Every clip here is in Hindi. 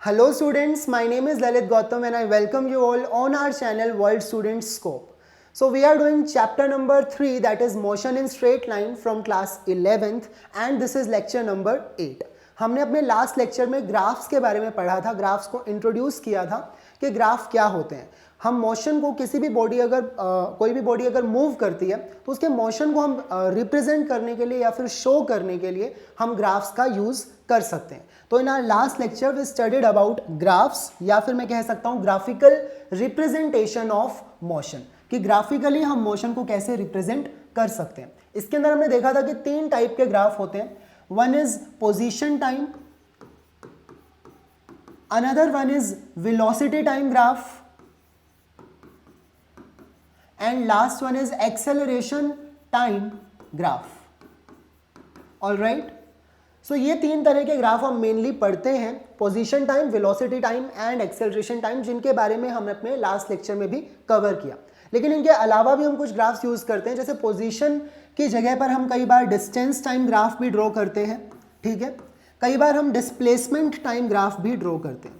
Hello students, my name is Lalit Gautam and I welcome you all on our channel World Student Scope. So we are doing chapter number 3, that is motion in straight line from class 11th and this is lecture number 8. हमने अपने लास्ट लेक्चर में ग्राफ्स के बारे में पढ़ा था, ग्राफ्स को इंट्रोड्यूस किया था कि ग्राफ क्या होते हैं। हम मोशन को किसी भी बॉडी कोई भी बॉडी अगर मूव करती है तो उसके मोशन को हम रिप्रेजेंट करने के लिए या फिर शो करने के लिए हम ग्राफ्स का यूज़ कर सकते हैं। तो in our last lecture we studied about graphs या फिर मैं कह सकता हूँ ग्राफिकल रिप्रेजेंटेशन ऑफ मोशन, कि ग्राफिकली हम मोशन को कैसे रिप्रेजेंट कर सकते हैं। इसके अंदर हमने देखा था कि 3 टाइप के ग्राफ होते हैं। One is position time, another one is velocity time graph and last one is acceleration time graph. All right, so ये 3 तरह के ग्राफ हम मेनली पढ़ते हैं, position time, velocity time and acceleration time, जिनके बारे में हमने अपने लास्ट लेक्चर में भी कवर किया। लेकिन इनके अलावा भी हम कुछ ग्राफ्स यूज करते हैं, जैसे पोजीशन की जगह पर हम कई बार डिस्टेंस टाइम ग्राफ भी ड्रॉ करते हैं, ठीक है। कई बार हम डिस्प्लेसमेंट टाइम ग्राफ भी ड्रॉ करते हैं।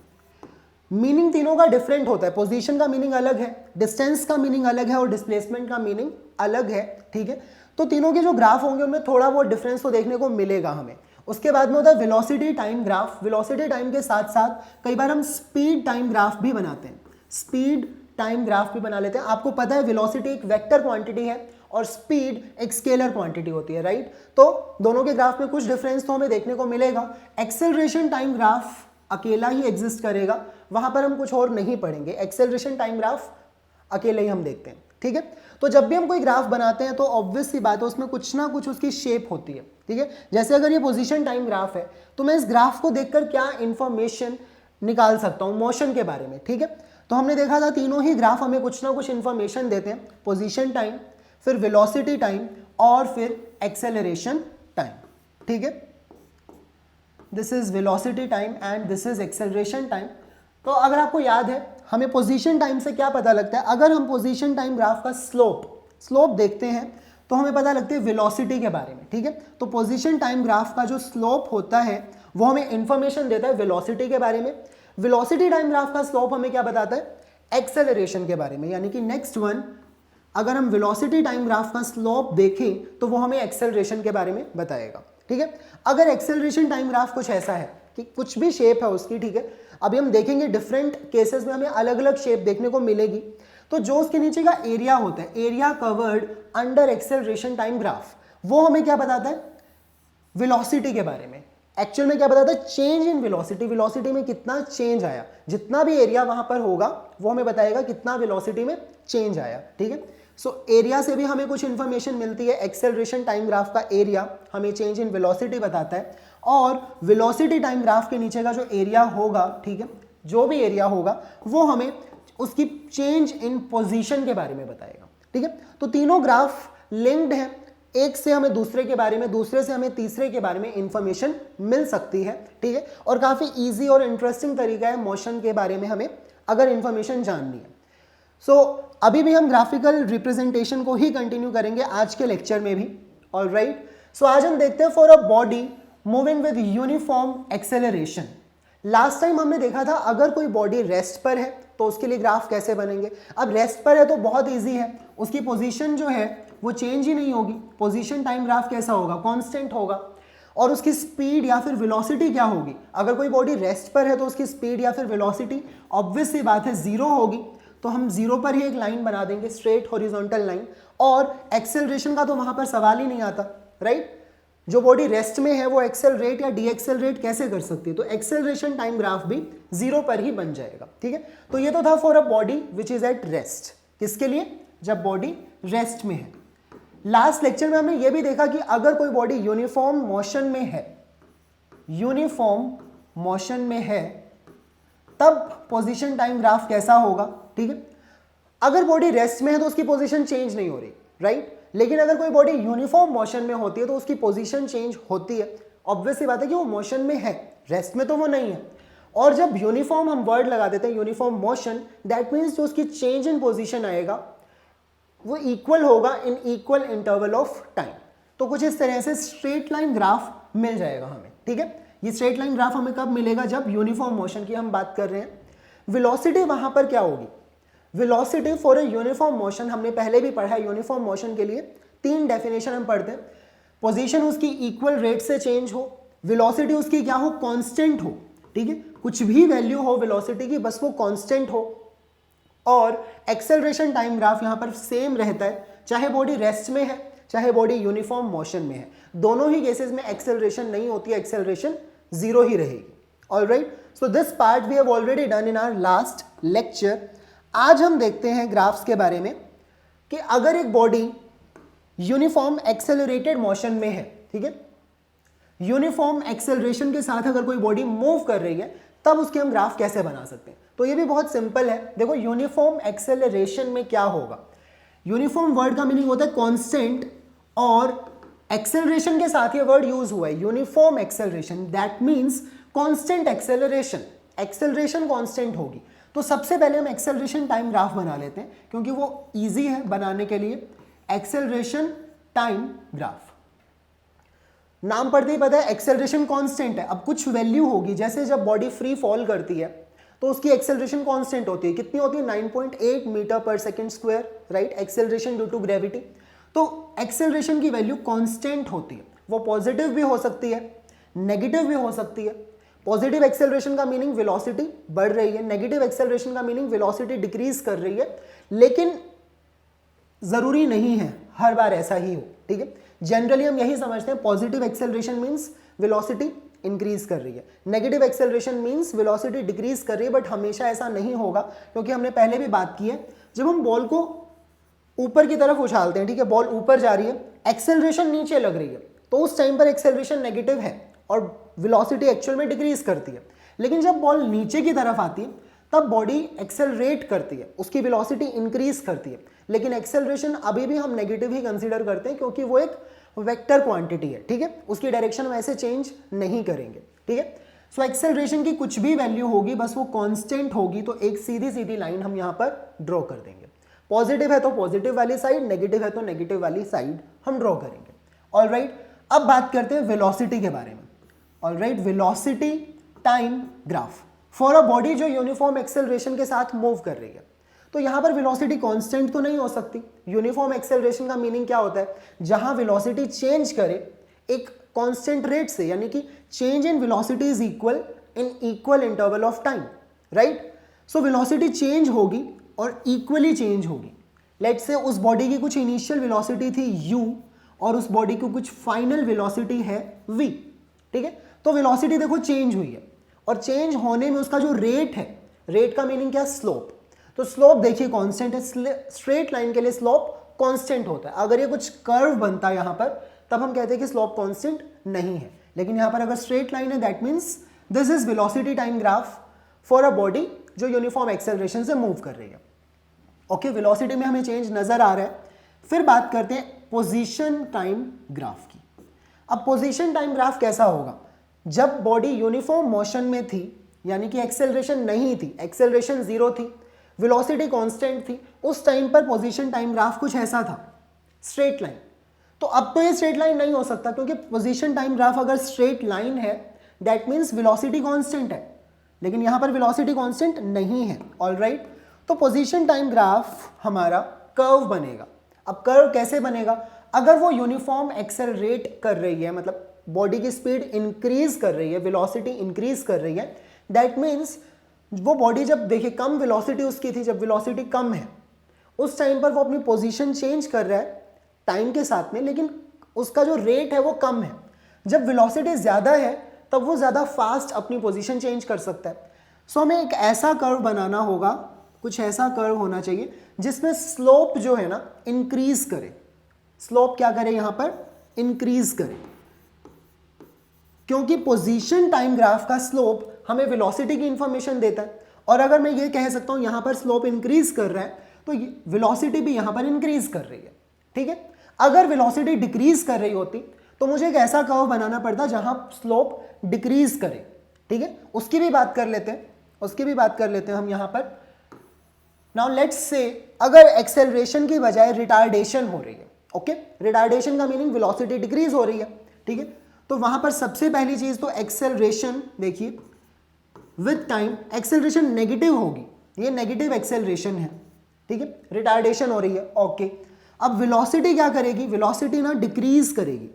मीनिंग तीनों का डिफरेंट होता है, पोजीशन का मीनिंग अलग है, डिस्टेंस का मीनिंग अलग है और डिस्प्लेसमेंट का मीनिंग अलग है, ठीक है। तो तीनों के जो ग्राफ होंगे उनमें थोड़ा बहुत डिफरेंस तो देखने को मिलेगा हमें। उसके बाद में होता है velocity time graph. Velocity time के साथ साथ कई बार हम स्पीड टाइम ग्राफ भी बनाते हैं, स्पीड टाइम ग्राफ भी बना लेते हैं। आपको पता है वेलोसिटी एक वेक्टर क्वांटिटी है और स्पीड एक स्केलर क्वांटिटी होती है, राइट। तो दोनों के ग्राफ में कुछ डिफरेंस तो हमें देखने को मिलेगा। एक्सेलरेशन टाइम ग्राफ अकेला ही एग्जिस्ट करेगा, वहां पर हम कुछ और नहीं पढ़ेंगे। एक्सेलरेशन टाइम ग्राफ अकेले ही हम देखते हैं, ठीक है। तो जब भी हम कोई ग्राफ बनाते हैं तो ऑब्वियस सी बात है उसमें कुछ ना कुछ उसकी शेप होती है, ठीक है। जैसे अगर ये पोजीशन टाइम ग्राफ है तो मैं इस ग्राफ को देखकर क्या इंफॉर्मेशन निकाल सकता हूं मोशन के बारे में, ठीक है। तो हमने देखा था तीनों ही ग्राफ हमें कुछ ना कुछ इंफॉर्मेशन देते हैं, पोजीशन टाइम, फिर वेलोसिटी टाइम और फिर एक्सेलरेशन टाइम, ठीक है। This is velocity time and this is acceleration time. तो अगर आपको याद है हमें पोजीशन टाइम से क्या पता लगता है, अगर हम पोजीशन टाइम ग्राफ का स्लोप देखते हैं तो हमें पता लगता है वेलोसिटी के बारे में, ठीक है। तो पोजीशन टाइम ग्राफ का जो स्लोप होता है वो हमें इंफॉर्मेशन देता है वेलोसिटी के बारे में। वेलोसिटी टाइम ग्राफ का स्लोप हमें क्या बताता है, एक्सेलरेशन के बारे में। यानी कि नेक्स्ट वन, अगर हम वेलोसिटी टाइम ग्राफ का स्लोप देखें तो वो हमें एक्सेलरेशन के बारे में बताएगा, ठीक है। अगर एक्सेलरेशन टाइम ग्राफ कुछ ऐसा है कि कुछ भी शेप है उसकी, ठीक है, अभी हम देखेंगे डिफरेंट केसेस में हमें अलग अलग शेप देखने को मिलेगी। तो जो उसके नीचे का एरिया होता है, area covered under acceleration time graph, वो हमें क्या बताता है, वेलोसिटी के बारे में। एक्चुअल में क्या बताता है, चेंज इन वेलोसिटी, वेलोसिटी में कितना चेंज आया, जितना भी एरिया वहां पर होगा वो हमें बताएगा कितना वेलोसिटी में चेंज आया, ठीक है। सो एरिया से भी हमें कुछ इंफॉर्मेशन मिलती है। एक्सेलरेशन टाइम ग्राफ का एरिया हमें चेंज इन वेलोसिटी बताता है और वेलोसिटी टाइम ग्राफ के नीचे का जो एरिया होगा, ठीक है, जो भी एरिया होगा वो हमें उसकी चेंज इन पोजीशन के बारे में बताएगा, ठीक है। तो तीनों ग्राफ लिंक्ड हैं, एक से हमें दूसरे के बारे में, दूसरे से हमें तीसरे के बारे में इंफॉर्मेशन मिल सकती है, ठीक है। और काफी इजी और इंटरेस्टिंग तरीका है मोशन के बारे में हमें अगर इंफॉर्मेशन जाननी है। सो अभी भी हम ग्राफिकल रिप्रेजेंटेशन को ही कंटिन्यू करेंगे आज के लेक्चर में भी, ऑलराइट। सो आज हम देखते हैं for a body moving with uniform acceleration. Last time हमने देखा था अगर कोई बॉडी रेस्ट पर है तो उसके लिए ग्राफ कैसे बनेंगे। अब रेस्ट पर है तो बहुत इजी है, उसकी पोजीशन जो है वो चेंज ही नहीं होगी। पोजीशन टाइम ग्राफ कैसा होगा, कांस्टेंट होगा। और उसकी स्पीड या फिर वेलोसिटी क्या होगी, अगर कोई बॉडी रेस्ट पर है तो उसकी स्पीड या फिर वेलोसिटी ऑब्वियस सी बात है जीरो होगी। तो हम जीरो पर ही एक लाइन बना देंगे, स्ट्रेट हॉरिजॉन्टल लाइन। और एक्सेलरेशन का तो वहां पर सवाल ही नहीं आता, राइट। जो बॉडी रेस्ट में है वो एक्सेलरेट या डी एक्सेलरेट कैसे कर सकती है, तो एक्सेलरेशन टाइम ग्राफ भी जीरो पर ही बन जाएगा, ठीक है। तो ये तो था for a body which is at rest, किसके लिए, जब बॉडी रेस्ट में है। लास्ट लेक्चर में हमने ये भी देखा कि अगर कोई बॉडी यूनिफॉर्म मोशन में है, यूनिफॉर्म मोशन में है, तब पोजीशन टाइम ग्राफ कैसा होगा, ठीक है। अगर बॉडी रेस्ट में है तो उसकी पोजीशन चेंज नहीं हो रही, राइट। लेकिन अगर कोई बॉडी यूनिफॉर्म मोशन में होती है तो उसकी पोजीशन चेंज होती है। ऑब्वियस सी बात है कि वो मोशन में है, रेस्ट में तो वो नहीं है। और जब यूनिफॉर्म हम वर्ड लगा देते हैं, यूनिफॉर्म मोशन, दैट मीन्स जो उसकी चेंज इन पोजीशन आएगा वो इक्वल होगा in equal interval of time. तो कुछ इस तरह से स्ट्रेट लाइन ग्राफ मिल जाएगा हमें, ठीक है। ये स्ट्रेट लाइन ग्राफ हमें कब मिलेगा, जब यूनिफॉर्म मोशन की हम बात कर रहे हैं। वेलोसिटी वहां पर क्या होगी, velocity for a uniform motion, हमने पहले भी पढ़ा है यूनिफॉर्म मोशन के लिए 3 डेफिनेशन हम पढ़ते हैं। पोजीशन उसकी इक्वल रेट से चेंज हो, वेलोसिटी उसकी क्या हो, कांस्टेंट हो, ठीक है, कुछ भी वैल्यू हो वेलोसिटी की, बस वो कांस्टेंट हो, और एक्सेलरेशन टाइम ग्राफ यहां पर सेम रहता है, चाहे बॉडी रेस्ट में है चाहे बॉडी यूनिफॉर्म मोशन में है, दोनों ही केसेस में एक्सेलरेशन नहीं होती है, एक्सेलरेशन 0 ही रहेगी। Alright, so this part we have already done in our last lecture. आज हम देखते हैं ग्राफ्स के बारे में कि अगर एक बॉडी यूनिफॉर्म एक्सेलरेटेड मोशन में है, ठीक है, यूनिफॉर्म एक्सेलरेशन के साथ अगर कोई बॉडी मूव कर रही है तब उसके हम ग्राफ कैसे बना सकते हैं। तो ये भी बहुत सिंपल है। देखो यूनिफॉर्म एक्सेलरेशन में क्या होगा, यूनिफॉर्म वर्ड का मीनिंग होता है कांस्टेंट, और एक्सेलरेशन के साथ ये वर्ड यूज हुआ है uniform acceleration, that means constant acceleration, acceleration constant होगी। तो सबसे पहले हम एक्सेलरेशन टाइम ग्राफ बना लेते हैं क्योंकि वो इजी है बनाने के लिए। एक्सेलरेशन टाइम ग्राफ, नाम पढ़ते ही पता है एक्सेलरेशन कांस्टेंट है। अब कुछ वैल्यू होगी, जैसे जब बॉडी फ्री फॉल करती है तो उसकी एक्सेलरेशन कांस्टेंट होती है, कितनी होती है, 9.8 मीटर पर second square, right, acceleration due to gravity. तो एक्सेलरेशन की वैल्यू कांस्टेंट होती है, वो पॉजिटिव भी हो सकती है नेगेटिव भी हो सकती है। पॉजिटिव एक्सेलरेशन का मीनिंग वेलोसिटी बढ़ रही है, नेगेटिव एक्सेलरेशन का मीनिंग वेलोसिटी डिक्रीज कर रही है, लेकिन जरूरी नहीं है हर बार ऐसा ही हो, ठीक है। जनरली हम यही समझते हैं, positive acceleration means velocity increase कर रही है, negative acceleration means velocity decrease कर रही है, बट हमेशा ऐसा नहीं होगा क्योंकि हमने पहले भी बात की है, जब हम बॉल को ऊपर की तरफ उछालते हैं, ठीक है, बॉल ऊपर जा रही है, एक्सेलरेशन नीचे लग रही है, तो उस टाइम पर एक्सेलरेशन नेगेटिव है और वेलोसिटी एक्चुअल में डिक्रीज करती है। लेकिन जब बॉल नीचे की तरफ आती है तब बॉडी एक्सेलरेट करती है, उसकी वेलोसिटी इंक्रीज करती है, लेकिन एक्सेलरेशन अभी भी हम नेगेटिव ही कंसीडर करते हैं क्योंकि वो एक वेक्टर क्वांटिटी है, ठीक है, उसकी डायरेक्शन वैसे चेंज नहीं करेंगे, ठीक है। सो एक्सेलरेशन की कुछ भी वैल्यू होगी, बस वो कांस्टेंट होगी, तो एक सीधी सीधी लाइन हम यहां पर ड्रॉ कर देंगे। पॉजिटिव है तो पॉजिटिव वाली साइड, नेगेटिव है तो नेगेटिव वाली साइड हम ड्रॉ करेंगे। ऑलराइट, अब बात करते हैं वेलोसिटी के बारे में। Alright, velocity time graph for a body जो यूनिफॉर्म एक्सेलरेशन के साथ मूव कर रही है। तो यहां पर वेलोसिटी कांस्टेंट तो नहीं हो सकती। यूनिफॉर्म एक्सेलरेशन का मीनिंग क्या होता है, जहां वेलोसिटी चेंज करे एक कांस्टेंट रेट से, यानी कि change in velocity is equal in equal interval of time, right. So velocity change होगी और इक्वली चेंज होगी। लेट्स से उस बॉडी की कुछ इनिशियल वेलोसिटी थी u और उस बॉडी की कुछ फाइनल वेलोसिटी है v, ठीक है। तो वेलोसिटी देखो चेंज हुई है और चेंज होने में उसका जो रेट है, रेट का मीनिंग क्या, स्लोप। तो स्लोप देखिए कांस्टेंट है, स्ट्रेट लाइन के लिए स्लोप कांस्टेंट होता है। अगर ये कुछ कर्व बनता है यहां पर तब हम कहते हैं कि स्लोप कांस्टेंट नहीं है, लेकिन यहां पर अगर स्ट्रेट लाइन है that means this is velocity time graph for a body जो यूनिफॉर्म एक्सेलरेशन से मूव कर रही है। ओके, वेलोसिटी में हमें चेंज नजर आ रहा है। फिर बात करते हैं पोजीशन टाइम ग्राफ की। अब पोजीशन टाइम ग्राफ कैसा होगा, जब बॉडी यूनिफॉर्म मोशन में थी, यानी कि एक्सेलरेशन नहीं थी, एक्सेलरेशन 0 थी, वेलोसिटी कांस्टेंट थी, उस टाइम पर पोजीशन टाइम ग्राफ कुछ ऐसा था, स्ट्रेट लाइन। तो अब तो ये स्ट्रेट लाइन नहीं हो सकता क्योंकि पोजीशन टाइम ग्राफ अगर स्ट्रेट लाइन है दैट मींस वेलोसिटी कांस्टेंट है, लेकिन यहां पर वेलोसिटी कांस्टेंट नहीं है। ऑलराइट, तो पोजीशन टाइम ग्राफ हमारा कर्व बनेगा। अब कर्व कैसे बनेगा, अगर वो यूनिफॉर्म एक्सेलरेट कर रही है, मतलब बॉडी की स्पीड इंक्रीज कर रही है, वेलोसिटी इंक्रीज कर रही है, दैट मीन्स वो बॉडी जब देखिए कम वेलोसिटी उसकी थी, जब वेलोसिटी कम है उस टाइम पर वो अपनी पोजीशन चेंज कर रहा है टाइम के साथ में, लेकिन उसका जो रेट है वो कम है। जब वेलोसिटी ज़्यादा है तब वो ज़्यादा फास्ट अपनी पोजीशन चेंज कर सकता है। सो हमें एक ऐसा कर्व बनाना होगा, कुछ ऐसा कर्व होना चाहिए जिसमें स्लोप जो है ना इंक्रीज करे। स्लोप क्या करे, यहां पर इंक्रीज करे, क्योंकि पोजीशन टाइम ग्राफ का स्लोप हमें वेलोसिटी की इंफॉर्मेशन देता है। और अगर मैं ये कह सकता हूं यहां पर स्लोप इंक्रीज कर रहा है तो वेलोसिटी भी यहां पर इंक्रीज कर रही है, ठीक है। अगर वेलोसिटी डिक्रीज कर रही होती तो मुझे एक ऐसा कर्व बनाना पड़ता जहां स्लोप डिक्रीज करे, ठीक है। उसकी भी बात कर लेते हैं, हम यहां पर। नाउ लेट्स से अगर एक्सेलरेशन की बजाय रिटार्डेशन हो रही है, ओके, रिटार्डेशन का मीनिंग वेलोसिटी डिक्रीज हो रही है, ठीक है। तो वहां पर सबसे पहली चीज तो एक्सेलरेशन देखिए विद टाइम एक्सेलरेशन नेगेटिव होगी, ये नेगेटिव एक्सेलरेशन है, ठीक है, रिटार्डेशन हो रही है, ओके। अब वेलोसिटी क्या करेगी, वेलोसिटी ना डिक्रीज करेगी,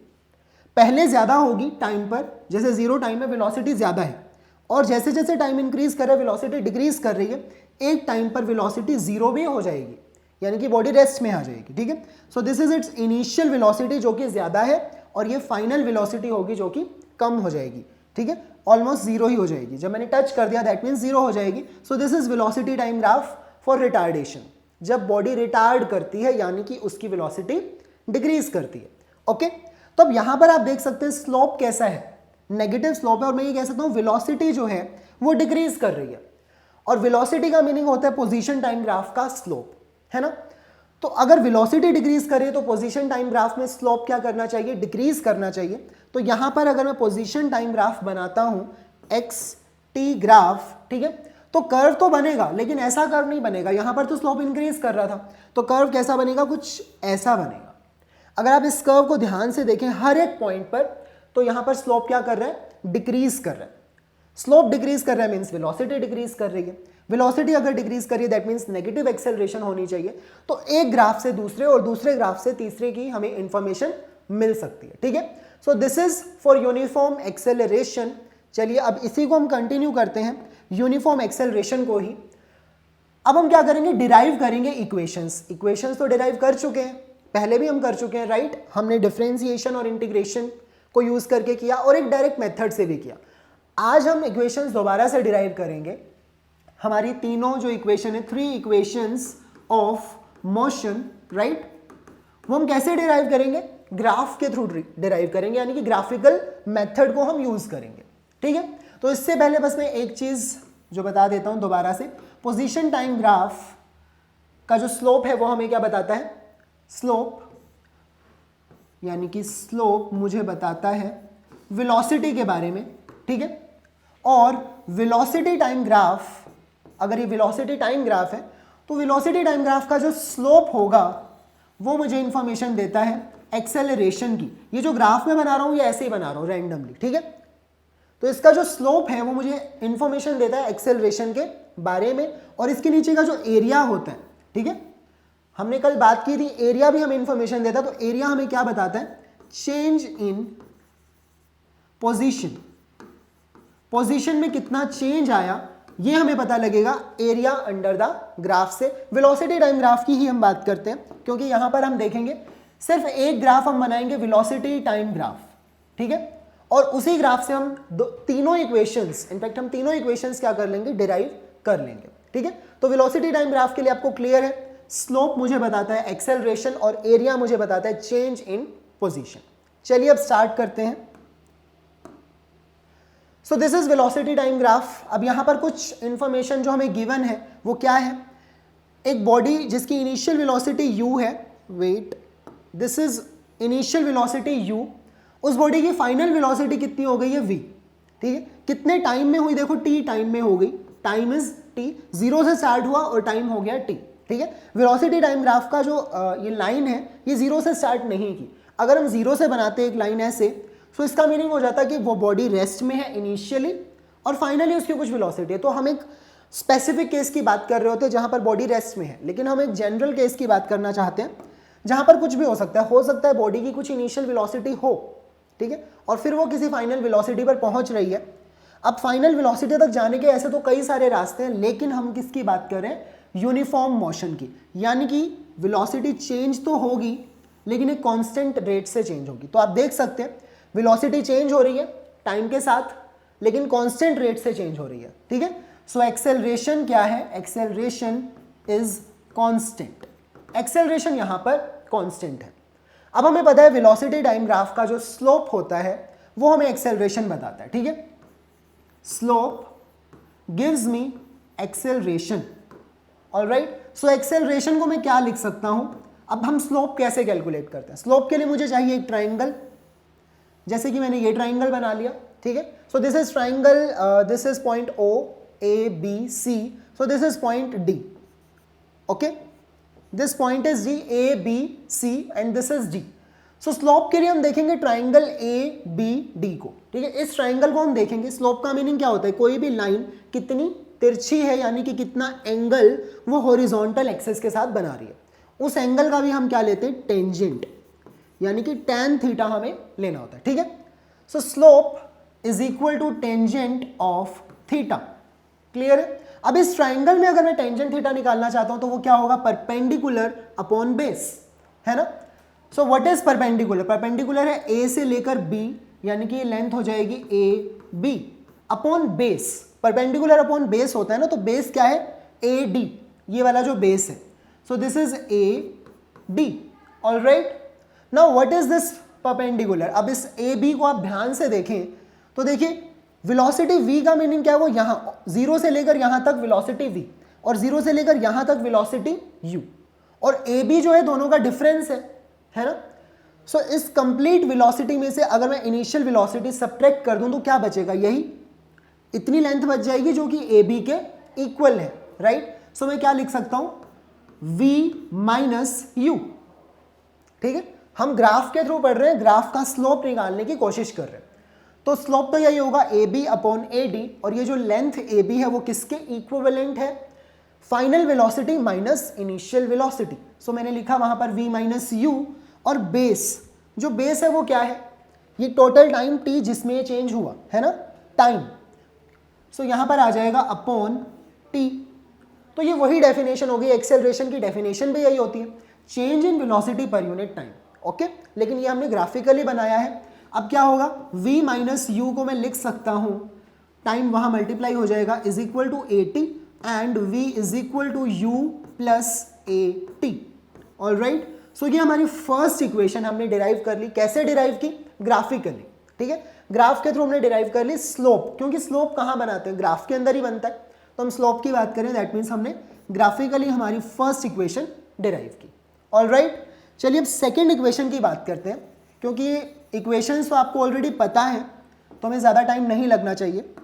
पहले ज्यादा होगी टाइम पर, जैसे जीरो टाइम में वेलोसिटी ज्यादा है, और जैसे जैसे टाइम इंक्रीज कर रहा है वेलोसिटी डिक्रीज कर रही है, एक टाइम पर वेलोसिटी जीरो भी हो जाएगी, यानी कि बॉडी रेस्ट में आ जाएगी, ठीक है। So this is it's initial velocity जो कि ज्यादा है, और ये फाइनल वेलोसिटी होगी जो कि कम हो जाएगी, ठीक है, ऑलमोस्ट जीरो ही हो जाएगी, जब मैंने टच कर दिया दैट मीन्स जीरो हो जाएगी। सो this is velocity time graph for retardation, जब बॉडी रिटार्ड करती है यानी कि उसकी वेलोसिटी डिक्रीज करती है, ओके। तो अब यहां पर आप देख सकते हैं स्लोप कैसा है, नेगेटिव स्लोप है, और मैं ये कह सकता हूं वेलोसिटी जो है वो डिक्रीज कर रही है, और वेलोसिटी का मीनिंग होता है पोजीशन टाइम ग्राफ का स्लोप, है ना। तो अगर वेलोसिटी डिक्रीज करे तो पोजीशन टाइम ग्राफ में स्लोप क्या करना चाहिए, डिक्रीज करना चाहिए। तो यहां पर अगर मैं पोजीशन टाइम ग्राफ बनाता हूं एक्स टी ग्राफ, ठीक है, तो कर्व तो बनेगा लेकिन ऐसा कर्व नहीं बनेगा, यहां पर तो स्लोप इंक्रीज कर रहा था, तो कर्व कैसा बनेगा, कुछ ऐसा बनेगा। अगर आप इस कर्व को ध्यान से देखें हर एक पॉइंट पर, तो यहां पर स्लोप क्या कर रहा है, डिक्रीज कर रहा है। स्लोप डिक्रीज कर रहा है मींस वेलोसिटी डिक्रीज कर रही है, वेलोसिटी अगर डिक्रीज कर रही है दैट मींस नेगेटिव एक्सेलरेशन होनी चाहिए। तो एक ग्राफ से दूसरे और दूसरे ग्राफ से तीसरे की हमें इंफॉर्मेशन मिल सकती है, ठीक है। So this is for uniform acceleration. चलिए अब इसी को हम कंटिन्यू करते हैं, यूनिफॉर्म एक्सेलरेशन को ही। अब हम क्या करेंगे, डिराइव करेंगे इक्वेशंस। इक्वेशंस तो डिराइव कर चुके हैं, पहले भी हम कर चुके हैं, राइट। हमने डिफरेंशिएशन और इंटीग्रेशन को यूज करके किया और एक डायरेक्ट मेथड से भी किया। आज हम इक्वेशंस दोबारा से डिराइव करेंगे। हमारी तीनों जो इक्वेशन है, 3 इक्वेशंस ऑफ मोशन, राइट, वो हम कैसे डिराइव करेंगे, ग्राफ के थ्रू डिराइव करेंगे, यानी कि ग्राफिकल मेथड को हम यूज करेंगे, ठीक है। तो इससे पहले बस मैं एक चीज जो बता देता हूं दोबारा से, पोजीशन टाइम ग्राफ का जो स्लोप है वो हमें क्या बताता है, स्लोप यानी कि स्लोप मुझे बताता है वेलोसिटी के बारे में, ठीक है। और वेलोसिटी टाइम ग्राफ, अगर ये वेलोसिटी टाइम ग्राफ है तो वेलोसिटी टाइम ग्राफ का जो स्लोप होगा वो मुझे इंफॉर्मेशन देता है एक्सेलरेशन की। ये जो ग्राफ में बना रहा हूं ये ऐसे ही बना रहा हूं रैंडमली, ठीक है। तो इसका जो स्लोप है वो मुझे इंफॉर्मेशन देता है एक्सेलरेशन के बारे में, और इसके नीचे का जो एरिया होता है, ठीक है, हमने कल बात की थी, एरिया भी हमें इंफॉर्मेशन देता है। तो एरिया हमें क्या बताता है, चेंज इन पोजीशन, पोजीशन में कितना चेंज आया ये हमें पता लगेगा एरिया अंडर द ग्राफ से। वेलोसिटी टाइम ग्राफ की ही हम बात करते हैं, क्योंकि यहां पर हम देखेंगे सिर्फ एक ग्राफ हम बनाएंगे वेलोसिटी टाइम ग्राफ, ठीक है, और उसी ग्राफ से हम तीनों इक्वेशंस, इनफैक्ट हम तीनों इक्वेशंस क्या कर लेंगे, डिराइव कर लेंगे, ठीक है। तो वेलोसिटी टाइम ग्राफ के लिए आपको क्लियर है, स्लोप मुझे बताता है एक्सेलरेशन और एरिया मुझे बताता है चेंज इन पोजीशन। चलिए अब स्टार्ट करते हैं। सो this is velocity time graph. अब यहां पर कुछ इंफॉर्मेशन जो हमें गिवन है वो क्या है, एक बॉडी जिसकी इनिशियल वेलोसिटी u है, wait, this is initial velocity u, उस बॉडी की फाइनल वेलोसिटी कितनी हो गई है v, ठीक है। कितने टाइम में हुई, देखो t टाइम में हो गई, टाइम इज t, 0 से स्टार्ट हुआ और टाइम हो गया t, ठीक है। वेलोसिटी टाइम ग्राफ का जो ये लाइन है ये 0 से स्टार्ट नहीं की। अगर हम 0 से बनाते एक लाइन ऐसे, तो इसका मीनिंग हो जाता कि वो बॉडी रेस्ट में है इनिशियली और फाइनली उसकी कुछ वेलोसिटी है। तो हम एक स्पेसिफिक केस की बात कर रहे होते हैं जहां पर बॉडी रेस्ट में है, लेकिन हम एक जनरल केस की बात करना चाहते हैं जहां पर कुछ भी हो सकता है बॉडी की कुछ इनिशियल वेलोसिटी हो, ठीक है, और फिर वो किसी फाइनल वेलोसिटी पर पहुंच रही है। अब फाइनल वेलोसिटी तक जाने के ऐसे तो कई सारे रास्ते हैं, लेकिन हम किसकी बात कर रहे हैं, यूनिफॉर्म मोशन की, यानी कि वेलोसिटी चेंज तो होगी लेकिन एक कांस्टेंट रेट से चेंज होगी। तो आप देख सकते हैं वेलोसिटी चेंज हो रही है टाइम के साथ, लेकिन कांस्टेंट रेट से चेंज हो रही है, ठीक है। सो एक्सेलरेशन क्या है, एक्सेलरेशन इज कांस्टेंट, एक्सेलरेशन यहां पर कांस्टेंट है। अब हमें पता है वेलोसिटी टाइम ग्राफ का जो स्लोप होता है वो हमें एक्सेलरेशन बताता है, ठीक है। Slope gives me acceleration, alright. So acceleration को मैं क्या लिख सकता हूं, अब हम स्लोप कैसे कैलकुलेट करते हैं। स्लोप के लिए मुझे चाहिए एक ट्राइंगल, जैसे कि मैंने ये ट्राइंगल बना लिया, ठीक है। So this is triangle, this is point O A B C, so this is point D, okay, this point is D, A B C and this is D। So slope के लिए हम देखेंगे ट्राइंगल ए बी डी को, ठीक है। इस ट्राइंगल को हम देखेंगे, स्लोप का मीनिंग क्या होता है, कोई भी लाइन कितनी तिरछी है यानी कि कितना एंगल वो हॉरिजॉन्टल एक्सिस के साथ बना रही है, उस एंगल का भी हम क्या लेते हैं, टेंजेंट, यानी कि tan थीटा हमें लेना होता है, ठीक है। So slope is equal to tangent of theta, clear है। अब इस ट्राइंगल में अगर मैं टेंजेंट थीटा निकालना चाहता हूं तो वो क्या होगा, परपेंडिकुलर अपॉन बेस, है ना। So what is perpendicular, perpendicular है ए से लेकर बी, यानी कि लेंथ हो जाएगी A B upon base, perpendicular upon base होता है ना, तो बेस क्या है, ए डी, ये वाला जो बेस है। So this is A D, alright. Now what is this perpendicular, अब इस ए बी को आप ध्यान से देखें तो देखिए वेलोसिटी v का मीनिंग क्या है, वो यहाँ जीरो से लेकर यहाँ तक वेलोसिटी v, और जीरो से लेकर यहाँ तक वेलोसिटी u, और ए बी जो है दोनों का डिफरेंस है ना। सो इस कंप्लीट वेलोसिटी में से अगर मैं इनिशियल वेलोसिटी सब्ट्रैक्ट कर दूं तो क्या बचेगा, यही इतनी लेंथ बच जाएगी जो कि ए बी के इक्वल है, राइट। सो मैं क्या लिख सकता हूं, v माइनस यू, ठीक है। हम ग्राफ के थ्रू पढ़ रहे हैं, ग्राफ का स्लोप निकालने की कोशिश कर रहे हैं, तो स्लोप तो यही होगा A B upon A D, और ये जो लेंथ ए बी है वो किसके इक्विवेलेंट है, final velocity minus initial velocity. So मैंने लिखा वहां पर v माइनस यू, और बेस, जो बेस है वो क्या है, ये टोटल टाइम t जिसमें ये चेंज हुआ है ना, टाइम। सो यहां पर आ जाएगा अपॉन t, तो ये वही डेफिनेशन होगी, एक्सेलरेशन की डेफिनेशन भी यही होती है, change in velocity per unit time, okay. लेकिन ये हमने ग्राफिकली बनाया है। अब क्या होगा, v माइनस यू को मैं लिख सकता हूं, टाइम वहां मल्टीप्लाई हो जाएगा, is equal to a t, and v is equal to u plus a t, alright. So ये हमारी फर्स्ट इक्वेशन हमने डिराइव कर ली, कैसे डिराइव की, ग्राफिकली, ठीक है। ग्राफ के थ्रू हमने डिराइव कर ली स्लोप, क्योंकि स्लोप कहाँ बनाते हैं, ग्राफ के अंदर ही बनता है, तो हम स्लोप की बात करें दैट मीन्स हमने ग्राफिकली हमारी फर्स्ट इक्वेशन डिराइव की, ऑलराइट। चलिए अब सेकेंड इक्वेशन की बात करते हैं, क्योंकि इक्वेशंस तो आपको ऑलरेडी पता है तो हमें ज़्यादा टाइम नहीं लगना चाहिए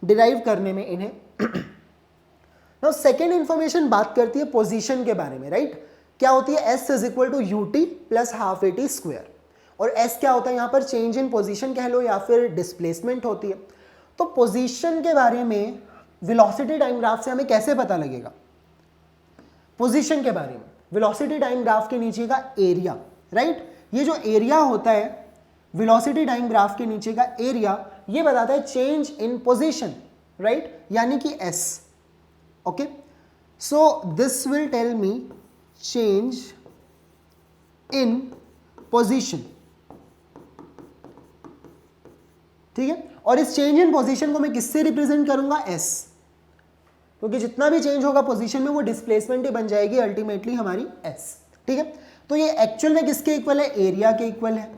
डिराइव करने में इन्हें। नाउ सेकेंड इंफॉर्मेशन बात करती है पोजीशन के बारे में, राइट। क्या होती है, s is equal to u t plus half a t square, और s क्या होता है यहाँ पर, चेंज इन पोजीशन कह लो या फिर डिस्प्लेसमेंट होती है। तो पोजीशन के बारे में वेलोसिटी टाइम ग्राफ से हमें कैसे पता लगेगा, पोजीशन के बारे में वेलोसिटी टाइम ग्राफ के नीचे का एरिया, राइट। ये जो एरिया होता है वेलोसिटी टाइम ग्राफ के नीचे का एरिया, ये बताता है चेंज इन पोजीशन, राइट, यानी कि s, okay. So this will tell me change in position, ठीक है। और इस चेंज इन पोजीशन को मैं किससे रिप्रेजेंट करूंगा, s, क्योंकि जितना भी चेंज होगा पोजीशन में वो डिस्प्लेसमेंट ही बन जाएगी अल्टीमेटली हमारी s, ठीक है। तो ये एक्चुअल में किसके इक्वल है, एरिया के इक्वल है,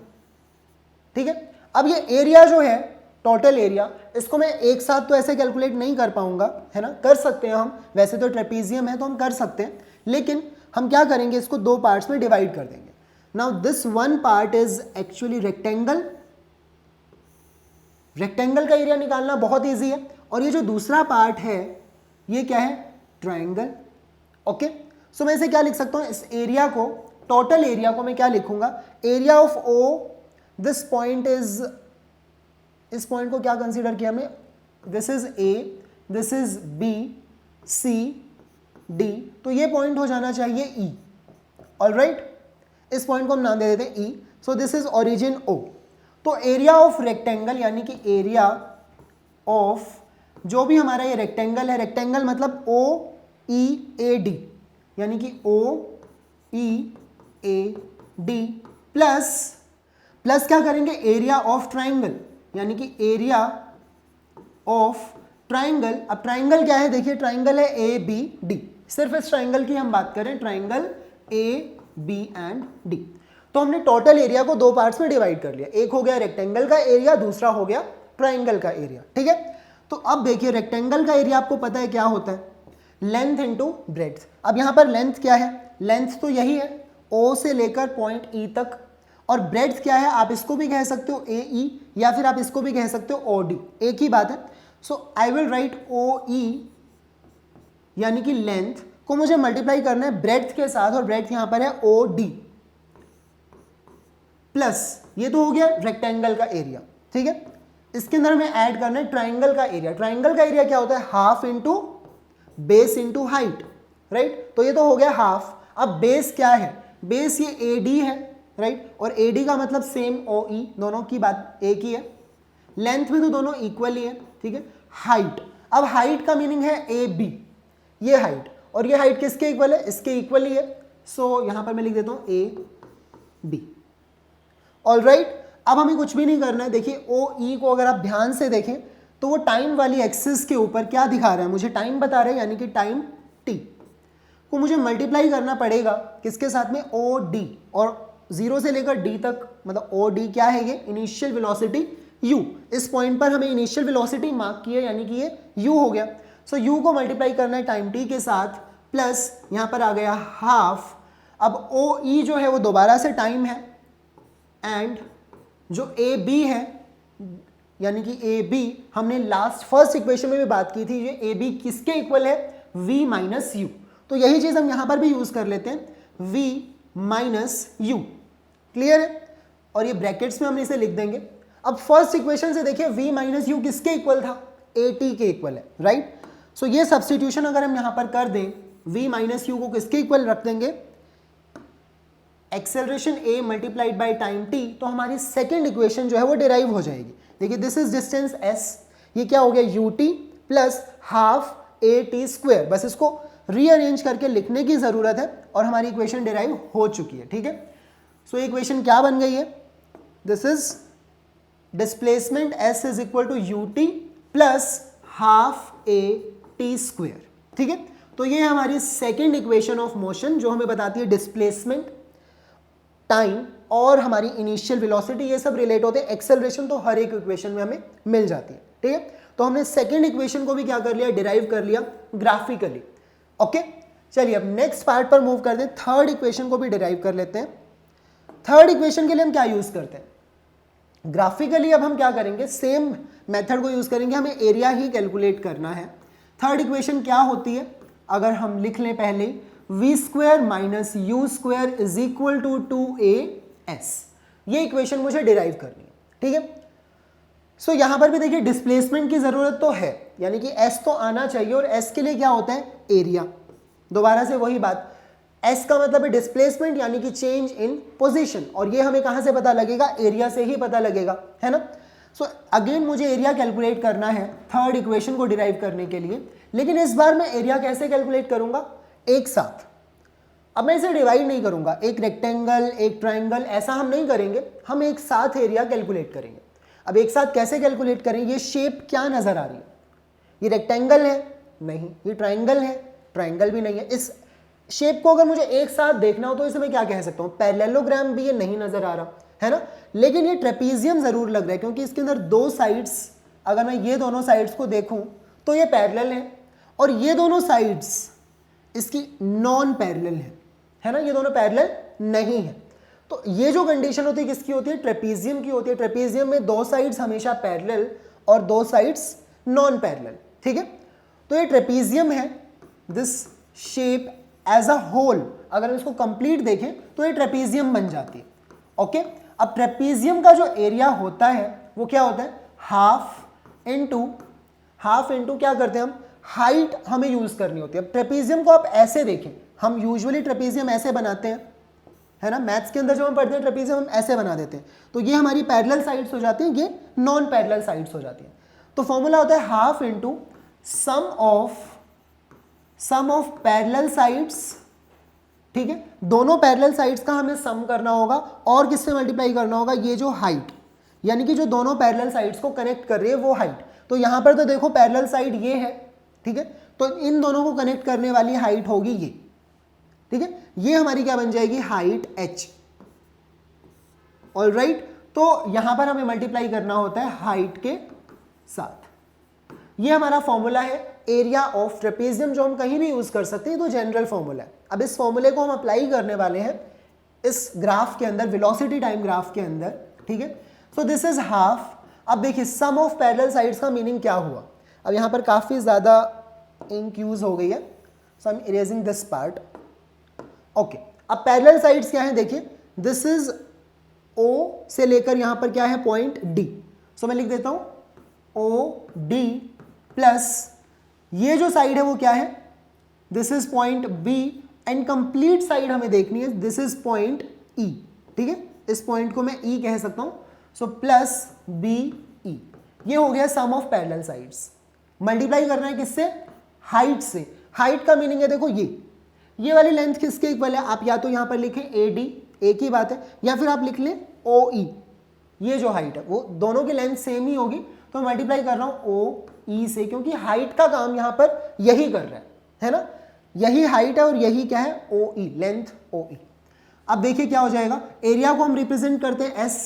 ठीक है। अब ये एरिया जो है, टोटल एरिया, इसको मैं एक साथ तो ऐसे कैलकुलेट नहीं कर पाऊंगा, है ना, कर सकते हैं हम, वैसे तो ट्रेपीजियम है तो हम कर सकते हैं, लेकिन हम क्या करेंगे, इसको दो पार्ट्स में डिवाइड कर देंगे। Now this one part is actually rectangle, rectangle का एरिया निकालना बहुत ईजी है, और ये जो दूसरा पार्ट है ये क्या है, ट्राइंगल, ओके। सो मैं इसे क्या लिख सकता हूँ, इस एरिया को, टोटल एरिया को मैं क्या लिखूंगा, area of O, this point is, इस पॉइंट को क्या कंसीडर किया मैं, this is A, this is B, C, D, तो ये पॉइंट हो जाना चाहिए ई, ऑलराइट। इस पॉइंट को हम नाम दे देते हैं E. So this is origin O. तो एरिया ऑफ रेक्टेंगल यानी कि एरिया ऑफ जो भी हमारा ये रेक्टेंगल है, रेक्टेंगल मतलब ओ ई ए डी, यानी कि ओ ई ए डी प्लस, प्लस क्या करेंगे, एरिया ऑफ ट्राइंगल, यानी कि एरिया ऑफ ट्राइंगल। अब ट्राइंगल क्या है, देखिए ट्राइंगल है ए बी डी, सिर्फ इस ट्राइंगल की हम बात करें, triangle A B and D. तो हमने टोटल एरिया को दो पार्ट्स में डिवाइड कर लिया, एक हो गया रेक्टेंगल का एरिया, दूसरा हो गया ट्राइंगल का एरिया, ठीक है। तो अब देखिए रेक्टेंगल का एरिया आपको पता है क्या होता है, लेंथ इंटू ब्रेड्थ। अब यहां पर लेंथ क्या है, लेंथ तो यही है ओ से लेकर पॉइंट ई तक, और ब्रेड्थ क्या है, आप इसको भी कह सकते हो ए ई, या फिर आप इसको भी कह सकते हो ओ डी, एक ही बात है। सो आई विल राइट ओ ई, यानी कि लेंथ को मुझे मल्टीप्लाई करना है ब्रेड्थ के साथ, और ब्रेड्थ यहां पर है ओ डी, प्लस ये तो हो गया रेक्टेंगल का एरिया, ठीक है। इसके अंदर हमें ऐड करना है ट्राइंगल का एरिया। ट्राइंगल का एरिया क्या होता है, half into base into height, right. तो ये तो हो गया हाफ। अब बेस क्या है, बेस ये AD है, राइट। और AD का मतलब सेम OE, दोनों की बात एक ही है। लेंथ में तो दोनों इक्वल ही है, ठीक है। हाइट, अब हाइट का मीनिंग है AB, ये हाइट, और ये हाइट किसके इक्वल है, इसके इक्वल ही है। सो यहां पर मैं लिख देता हूं AB। ऑलराइट, अब हमें कुछ भी नहीं करना है। देखिए OE को अगर आप ध्यान से देखें तो वो टाइम वाली एक्सिस के ऊपर क्या दिखा रहा है, मुझे टाइम बता रहा है, यानी कि टाइम T को मुझे मल्टीप्लाई करना पड़ेगा किसके साथ में, OD। और 0 से लेकर D तक, मतलब OD क्या है, ये इनिशियल वेलोसिटी U। इस पॉइंट पर हमें इनिशियल वेलोसिटी मार्क की है, यानी कि ये U हो गया। सो U को मल्टीप्लाई करना है टाइम T के साथ, प्लस यहाँ पर आ गया हाफ। अब OE जो है वो दोबारा से टाइम है, एंड जो AB है, यानी कि AB हमने लास्ट फर्स्ट इक्वेशन में भी बात की थी, ये AB किसके इक्वल है, V माइनस U। तो यही चीज हम यहां पर भी यूज कर लेते हैं, V माइनस U। क्लियर है, और ये ब्रैकेट्स में हम इसे लिख देंगे। अब फर्स्ट इक्वेशन से देखिए V माइनस U किसके इक्वल था, AT के इक्वल है, राइट। सो ये सब्सटीट्यूशन अगर हम यहां पर कर दें, V माइनस U को किसके इक्वल रख देंगे, acceleration A multiplied by time T, तो हमारी सेकेंड इक्वेशन जो है वो डिराइव हो जाएगी। देखिए दिस इज डिस्टेंस S, ये क्या हो गया UT plus half AT square. बस इसको रीअरेंज करके लिखने की जरूरत है और हमारी इक्वेशन डिराइव हो चुकी है, ठीक है। सो इक्वेशन क्या बन गई है, this is displacement S is equal to UT plus half AT square, ठीक है। तो ये हमारी सेकेंड इक्वेशन ऑफ मोशन जो हमें बताती है डिस्प्लेसमेंट, टाइम और हमारी इनिशियल वेलोसिटी, ये सब रिलेट होते हैं। एक्सेलरेशन तो हर एक इक्वेशन में हमें मिल जाती है, ठीक है। तो हमने सेकेंड इक्वेशन को भी क्या कर लिया, डिराइव कर लिया ग्राफिकली। ओके, चलिए अब नेक्स्ट पार्ट पर मूव करते हैं, थर्ड इक्वेशन को भी डिराइव कर लेते हैं। थर्ड इक्वेशन के लिए हम क्या यूज करते हैं, ग्राफिकली अब हम क्या करेंगे, सेम मेथड को यूज करेंगे, हमें एरिया ही कैलकुलेट करना है। थर्ड इक्वेशन क्या होती है, अगर हम लिख लें पहले, V square minus U square is equal to 2AS। ये इक्वेशन मुझे डिराइव करनी है, ठीक है। सो यहां पर भी देखिए डिस्प्लेसमेंट की जरूरत तो है, यानी कि S तो आना चाहिए, और S के लिए क्या होता है, एरिया। दोबारा से वही बात, S का मतलब है डिस्प्लेसमेंट, यानी कि चेंज इन पोजीशन, और ये हमें कहां से पता लगेगा, एरिया से ही पता लगेगा, है ना। सो अगेन मुझे एरिया कैलकुलेट करना है थर्ड इक्वेशन को डिराइव करने के लिए, लेकिन इस बार मैं एरिया कैसे कैलकुलेट करूंगा, एक साथ। अब मैं इसे डिवाइड नहीं करूंगा, एक रेक्टेंगल एक ट्राइंगल ऐसा हम नहीं करेंगे, हम एक साथ एरिया कैलकुलेट करेंगे। अब एक साथ कैसे कैलकुलेट करें, ये शेप क्या नजर आ रही है, ये रेक्टेंगल है नहीं, ये ट्राइंगल है, ट्राइंगल भी नहीं है। इस शेप को अगर मुझे एक साथ देखना हो तो इसे मैं क्या कह सकता हूं, पैरेललोग्राम भी ये नहीं नजर आ रहा है ना, लेकिन ये ट्रेपीजियम जरूर लग रहा है, क्योंकि इसके अंदर दो साइड्स, अगर मैं ये दोनों साइड्स को देखूं तो ये पैरेलल है, और ये दोनों साइड्स इसकी नॉन पैरेलल है ना, ये दोनों पैरेलल नहीं है। तो ये जो कंडीशन होती है किसकी होती है, ट्रेपीजियम की होती है। ट्रेपीजियम में दो साइड्स हमेशा पैरेलल और दो साइड्स नॉन पैरेलल, ठीक है। तो ये ट्रेपीजियम है, this shape as a whole, अगर हम इसको कंप्लीट देखें तो ये ट्रेपीजियम बन जाती है। ओके, अब ट्रेपीजियम का जो एरिया होता है वो क्या होता है, हाफ इंटू क्या करते हैं हम, हाइट हमें यूज करनी होती है। अब ट्रेपीजियम को आप ऐसे देखें, हम यूजुअली ट्रेपीजियम ऐसे बनाते हैं, है ना, मैथ्स के अंदर जो हम पढ़ते हैं ट्रेपीजियम हम ऐसे बना देते हैं, तो ये हमारी पैरेलल साइड्स हो जाती हैं, ये नॉन पैरेलल साइड्स हो जाती हैं। तो फॉर्मूला होता है half into sum of parallel sides, ठीक है। दोनों पैरेलल साइड्स का हमें सम करना होगा, और किससे मल्टीप्लाई करना होगा, ये जो हाइट, यानी कि जो दोनों पैरेलल साइड्स को कनेक्ट कर रही है वो हाइट। तो यहां पर तो देखो पैरेलल साइड ये है, ठीक है, तो इन दोनों को कनेक्ट करने वाली हाइट होगी ये, ठीक है। ये हमारी क्या बन जाएगी, हाइट h। ऑलराइट, तो यहां पर हमें मल्टीप्लाई करना होता है हाइट के साथ। ये हमारा फॉर्मूला है एरिया ऑफ ट्रेपीजियम, जो हम कहीं भी यूज कर सकते हैं, तो जनरल फॉर्मूला है। अब इस फॉर्मूले को हम अप्लाई करने वाले हैं इस ग्राफ के अंदर, वेलोसिटी टाइम ग्राफ के अंदर, ठीक है। So this is half. अब देखिए सम ऑफ पैरेलल साइड्स का मीनिंग क्या हुआ, अब यहां पर काफी ज्यादा इंक यूज हो गई है, so I am erasing this part. Okay, अब पैरेलल साइड्स क्या है, देखिए दिस इज O से लेकर यहां पर क्या है पॉइंट D। सो मैं लिख देता हूं OD प्लस ये जो साइड है वो क्या है, this is point B and complete side हमें देखनी है, दिस इज पॉइंट E। ठीक है, इस पॉइंट को मैं E कह सकता हूं। सो प्लस BE, ये हो गया सम ऑफ पैरेलल साइड्स। मल्टीप्लाई करना है किससे, हाइट से। हाइट का मीनिंग है देखो ये वाली लेंथ किसके इक्वल है, आप या तो यहां पर लिखें AD, एक ही बात है, या फिर आप लिख लें OE, ये जो हाइट है वो दोनों की लेंथ सेम ही होगी। तो मल्टीप्लाई कर रहा हूं OE से, क्योंकि हाइट का काम यहां पर यही कर रहा है ना, यही हाइट है और यही क्या है OE, लेंथ OE। अब देखिए क्या हो जाएगा, एरिया को हम रिप्रेजेंट करते हैं S,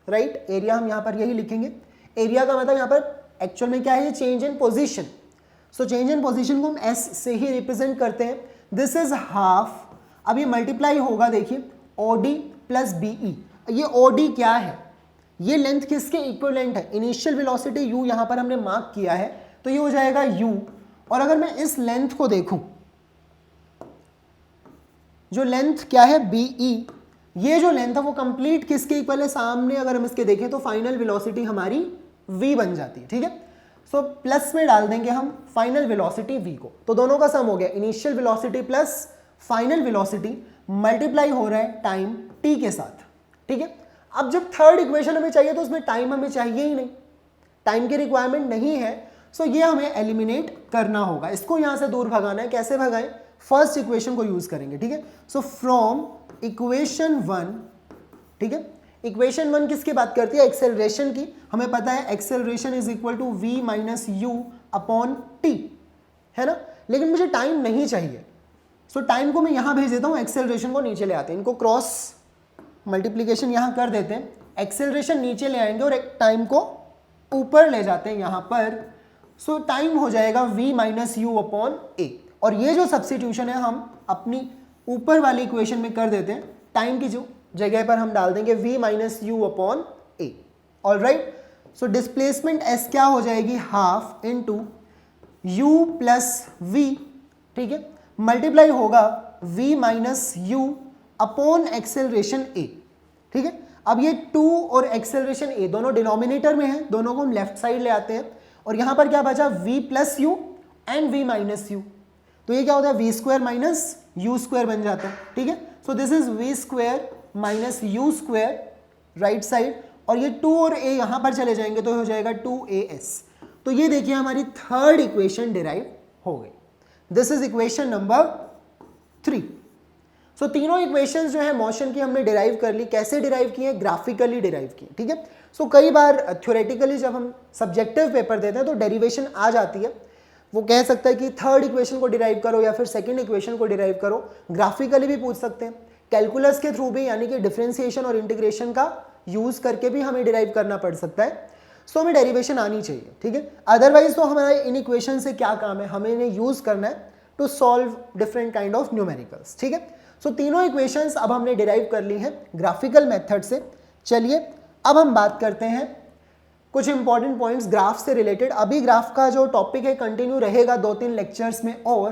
राइट, एरिया हम यहां पर यही लिखेंगे। एरिया का मतलब यहां पर एक्चुअल में क्या है, change in position. So change in position को हम S से ही रिप्रेजेंट करते हैं। This is half. अब ये मल्टीप्लाई होगा, देखिए OD प्लस BE। ये OD क्या है, ये लेंथ किसके इक्विवेलेंट है, इनिशियल वेलोसिटी u यहां पर हमने मार्क किया है, तो ये हो जाएगा u। और अगर मैं इस लेंथ को देखूं, जो लेंथ क्या है BE, ये जो लेंथ है वो कंप्लीट किसके इक्वल है, सामने अगर हम इसके देखें तो फाइनल वेलोसिटी हमारी v बन जाती है। ठीक है, सो प्लस में डाल देंगे हम फाइनल वेलोसिटी v को, तो दोनों का सम हो गया initial velocity plus final velocity, multiply हो रहा है टाइम t के साथ। ठीक है, अब जब थर्ड इक्वेशन हमें चाहिए तो उसमें टाइम हमें चाहिए ही नहीं, टाइम की रिक्वायरमेंट नहीं है। सो ये हमें एलिमिनेट करना होगा, इसको यहां से दूर भगाना है। कैसे भगाएं, फर्स्ट इक्वेशन को यूज करेंगे। ठीक है, सो फ्रॉम इक्वेशन 1, ठीक है, इक्वेशन 1 किसकी बात करती है, एक्सेलरेशन की। हमें पता है acceleration is equal to v minus u upon t, है ना, लेकिन मुझे टाइम नहीं चाहिए। सो टाइम को मैं यहां भेज देता हूं, एक्सेलरेशन को नीचे ले आते हैं, इनको क्रॉस मल्टीप्लीकेशन यहां कर देते हैं, एक्सेलरेशन नीचे ले आएंगे और टाइम को ऊपर ले जाते हैं यहां पर। सो टाइम हो जाएगा v माइनस यू अपॉन ए, और ये जो सब्स्टिट्यूशन है हम अपनी ऊपर वाली इक्वेशन में कर देते हैं, टाइम की जो जगह पर हम डाल देंगे v माइनस यू अपॉन ए। ऑलराइट, सो डिस्प्लेसमेंट s क्या हो जाएगी, half into u plus v। ठीक है, मल्टीप्लाई होगा v minus u upon acceleration a। ठीक है, अब ये 2 और एक्सेलरेशन a दोनों डिनोमिनेटर में है, दोनों को हम लेफ्ट साइड ले आते हैं, और यहां पर क्या बचा, v plus you and v minus you, तो ये क्या होता है, v square minus you square बन जाता है। ठीक है, so this is v square minus you square right side, और ये 2 और a यहां पर चले जाएंगे तो हो जाएगा 2as। तो ये देखिए हमारी थर्ड इक्वेशन डिराइव हो गई। This is equation number 3। सो तीनों इक्वेशंस जो है मोशन की हमने डिराइव कर ली। कैसे डिराइव किए, ग्राफिकली डिराइव किए। ठीक है, सो कई बार थ्योरेटिकली जब हम सब्जेक्टिव पेपर देते हैं तो डेरिवेशन आ जाती है, वो कह सकता है कि थर्ड इक्वेशन को डिराइव करो या फिर सेकंड इक्वेशन को डिराइव करो। ग्राफिकली भी पूछ सकते हैं, कैलकुलस के थ्रू भी, यानी कि डिफरेंशिएशन और इंटीग्रेशन का यूज करके भी हमें डिराइव करना पड़ सकता है। सो हमें डेरिवेशन आनी चाहिए। ठीक है, अदरवाइज तो हमारा इन इक्वेशन से क्या काम है, हमें इन्हें यूज करना है to solve different kind of numericals. ठीक है, सो तीनों इक्वेशंस अब हमने डिराइव कर ली हैं ग्राफिकल मेथड से। चलिए अब हम बात करते हैं कुछ इंपॉर्टेंट पॉइंट्स ग्राफ से रिलेटेड। अभी ग्राफ का जो टॉपिक है कंटिन्यू रहेगा 2-3 लेक्चर्स में, और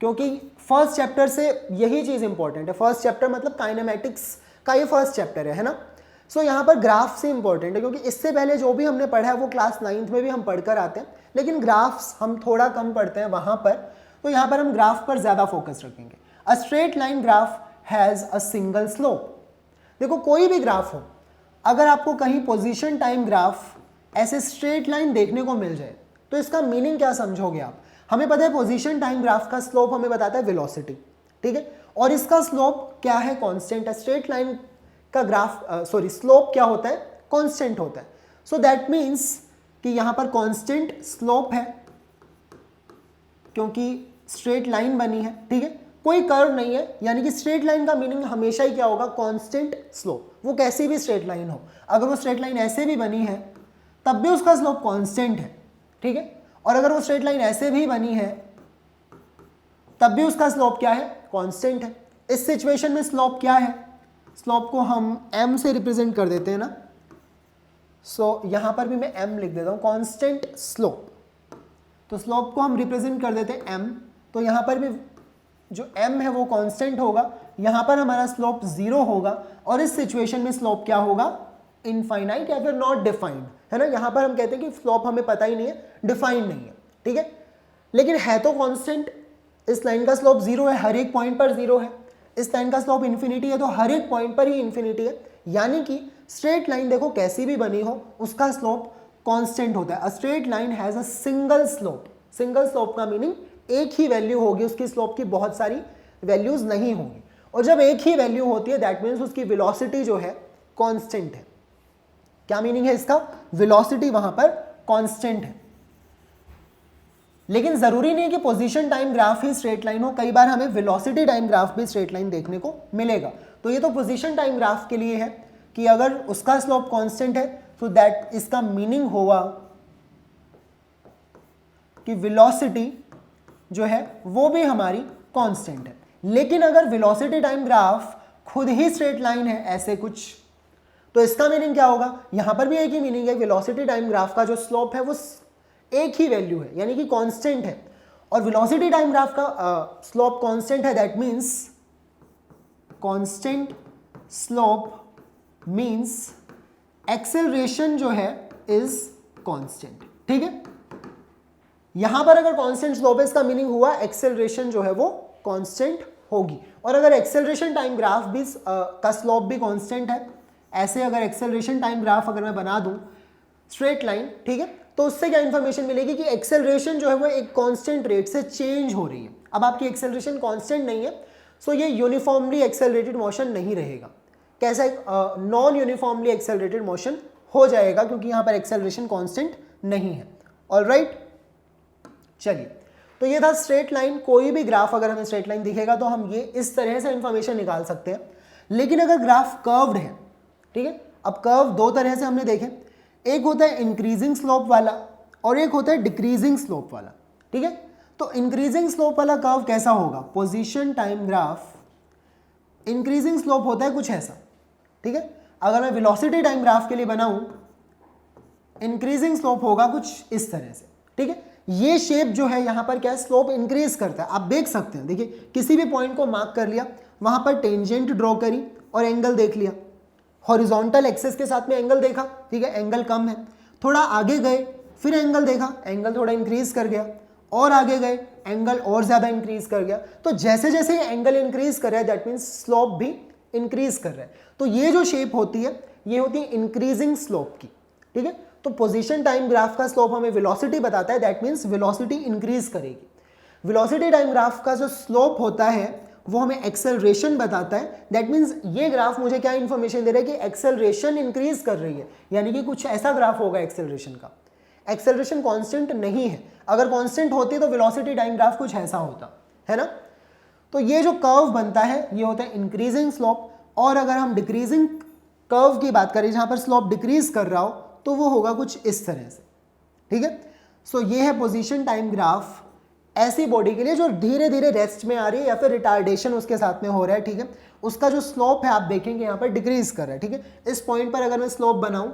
क्योंकि फर्स्ट चैप्टर से यही चीज़ इंपॉर्टेंट है। फर्स्ट चैप्टर मतलब काइनेमेटिक्स का ये फर्स्ट चैप्टर है ना। सो यहाँ पर ग्राफ से इंपॉर्टेंट है, क्योंकि इससे पहले जो भी हमने पढ़ा है वो क्लास 9th में भी हम पढ़कर आते हैं, लेकिन ग्राफ्स हम थोड़ा कम पढ़ते हैं वहाँ पर, तो यहाँ पर हम ग्राफ पर ज़्यादा फोकस रखेंगे। A straight line graph has a single slope. देखो कोई भी ग्राफ हो, अगर आपको कहीं पोजीशन टाइम ग्राफ ऐसे स्ट्रेट लाइन देखने को मिल जाए तो इसका मीनिंग क्या समझोगे आप। हमें पता है पोजीशन टाइम ग्राफ का स्लोप हमें बताता है वेलोसिटी, ठीक है, और इसका स्लोप क्या है, कांस्टेंट है। स्ट्रेट लाइन का ग्राफ स्लोप क्या होता है, कांस्टेंट होता है। सो दैट मीन्स कि यहां पर कांस्टेंट स्लोप है क्योंकि स्ट्रेट लाइन बनी है। ठीक है, कोई कर्व नहीं है, यानी कि स्ट्रेट लाइन का मीनिंग हमेशा ही क्या होगा, कांस्टेंट स्लोप। वो कैसी भी स्ट्रेट लाइन हो, अगर वो स्ट्रेट लाइन ऐसे भी बनी है तब भी उसका स्लोप कांस्टेंट है। ठीक है, और अगर वो स्ट्रेट लाइन ऐसे भी बनी है तब भी उसका स्लोप क्या है, कांस्टेंट है। इस सिचुएशन में स्लोप क्या है, स्लोप को हम m से रिप्रेजेंट कर देते हैं ना। सो यहां पर भी मैं m लिख देता हूं, कांस्टेंट स्लोप। तो स्लोप को हम रिप्रेजेंट कर देते हैं m, तो यहां पर भी जो m है वो कांस्टेंट होगा, यहां पर हमारा स्लोप 0 होगा और इस सिचुएशन में स्लोप क्या होगा, इनफाइनाइट या फिर नॉट डिफाइंड, है ना। यहां पर हम कहते हैं कि स्लोप हमें पता ही नहीं है, डिफाइंड नहीं है, ठीक है। लेकिन है तो कांस्टेंट, इस लाइन का स्लोप 0 है, हर एक पॉइंट पर 0 है। इस लाइन का स्लोप इन्फिनिटी है तो हर एक पॉइंट पर ही इन्फिनिटी है, यानी कि स्ट्रेट लाइन देखो कैसी भी बनी हो उसका स्लोप कांस्टेंट होता है। A straight line has a single slope. Single slope का मीनिंग एक ही वैल्यू होगी उसकी स्लोप की, बहुत सारी वैल्यूज नहीं होंगी। और जब एक ही वैल्यू होती है दैट मीन्स उसकी वेलोसिटी जो है कांस्टेंट है। क्या मीनिंग है इसका, वेलोसिटी वहां पर कांस्टेंट है। लेकिन जरूरी नहीं है कि पोजीशन टाइम ग्राफ ही स्ट्रेट लाइन हो, कई बार हमें वेलोसिटी टाइम ग्राफ भी स्ट्रेट लाइन देखने को मिलेगा। तो ये तो पोजीशन टाइम ग्राफ के लिए है कि अगर उसका स्लोप कांस्टेंट है तो दैट इसका मीनिंग होगा कि वेलोसिटी जो है वो भी हमारी कांस्टेंट है। लेकिन अगर वेलोसिटी टाइम ग्राफ खुद ही स्ट्रेट लाइन है ऐसे कुछ, तो इसका मीनिंग क्या होगा, यहां पर भी एक ही मीनिंग है, वेलोसिटी टाइम ग्राफ का जो स्लोप है वो एक ही वैल्यू है यानी कि कांस्टेंट है, और वेलोसिटी टाइम ग्राफ का स्लोप कांस्टेंट है, that means constant slope means acceleration जो है इज कांस्टेंट, ठीक है। यहां पर अगर कांस्टेंट स्लोप है इसका मीनिंग हुआ एक्सेलरेशन जो है वो कांस्टेंट होगी। और अगर एक्सेलरेशन टाइम ग्राफ भी का स्लोप भी कांस्टेंट है, ऐसे अगर एक्सेलरेशन टाइम ग्राफ अगर मैं बना दूं स्ट्रेट लाइन, ठीक है, तो उससे क्या इंफॉर्मेशन मिलेगी कि एक्सेलरेशन जो है वो एक कांस्टेंट रेट से चेंज हो रही है। अब आपकी एक्सेलरेशन कांस्टेंट नहीं है सो ये यूनिफॉर्मली एक्सेलरेटेड मोशन नहीं रहेगा। कैसा, नॉन यूनिफॉर्मली एक्सेलरेटेड मोशन हो जाएगा क्योंकि यहां पर एक्सेलरेशन कांस्टेंट नहीं है। ऑलराइट, चलिए, तो ये था स्ट्रेट लाइन। कोई भी ग्राफ अगर हमें स्ट्रेट लाइन दिखेगा तो हम ये इस तरह से इंफॉर्मेशन निकाल सकते हैं। लेकिन अगर ग्राफ कर्व्ड है, ठीक है, अब कर्व दो तरह से हमने देखे, एक होता है इंक्रीजिंग स्लोप वाला और एक होता है डिक्रीजिंग स्लोप वाला, ठीक है। तो इंक्रीजिंग स्लोप वाला कर्व कैसा होगा, position time graph increasing slope होता है कुछ ऐसा, ठीक है। अगर मैं वेलोसिटी टाइम ग्राफ के लिए बनाऊं, इंक्रीजिंग स्लोप होगा कुछ इस तरह से, ठीक है। ये शेप जो है यहां पर क्या है, स्लोप इंक्रीज करता है। आप देख सकते हैं, देखिए किसी भी पॉइंट को मार्क कर लिया, वहां पर टेंजेंट ड्रॉ करी और एंगल देख लिया, हॉरिजॉन्टल एक्सिस के साथ में एंगल देखा, ठीक है, एंगल कम है। थोड़ा आगे गए, फिर एंगल देखा, एंगल थोड़ा इंक्रीज कर गया, और आगे गए, एंगल और ज्यादा इंक्रीज कर गया। तो जैसे जैसे एंगल इंक्रीज कर रहा है दैट मीन्स स्लोप भी इंक्रीज कर रहा है। तो ये जो शेप होती है ये होती है इंक्रीजिंग स्लोप की, ठीक है। तो पोजीशन टाइम ग्राफ का स्लोप हमें वेलोसिटी बताता है, दैट मीन्स वेलोसिटी इंक्रीज करेगी। वेलोसिटी टाइम ग्राफ का जो स्लोप होता है वो हमें एक्सेलरेशन बताता है, दैट मीन्स ये ग्राफ मुझे क्या इंफॉर्मेशन दे रहा है कि एक्सेलरेशन इंक्रीज कर रही है, यानी कि कुछ ऐसा ग्राफ होगा एक्सेलरेशन का। एक्सेलरेशन कांस्टेंट नहीं है, अगर कांस्टेंट होती तो वेलोसिटी टाइम ग्राफ कुछ ऐसा होता, है ना। तो ये जो कर्व बनता है ये होता है इंक्रीजिंग स्लोप, और अगर हम डिक्रीजिंग कर्व की बात करें जहां पर स्लोप डिक्रीज कर रहा हो तो वो होगा कुछ इस तरह से, ठीक है। सो ये है पोजीशन टाइम ग्राफ ऐसी बॉडी के लिए जो धीरे धीरे रेस्ट में आ रही है या फिर रिटार्डेशन उसके साथ में हो रहा है, ठीक है। उसका जो स्लोप है आप देखेंगे यहाँ पर डिक्रीज कर रहा है, ठीक है। इस पॉइंट पर अगर मैं स्लोप बनाऊं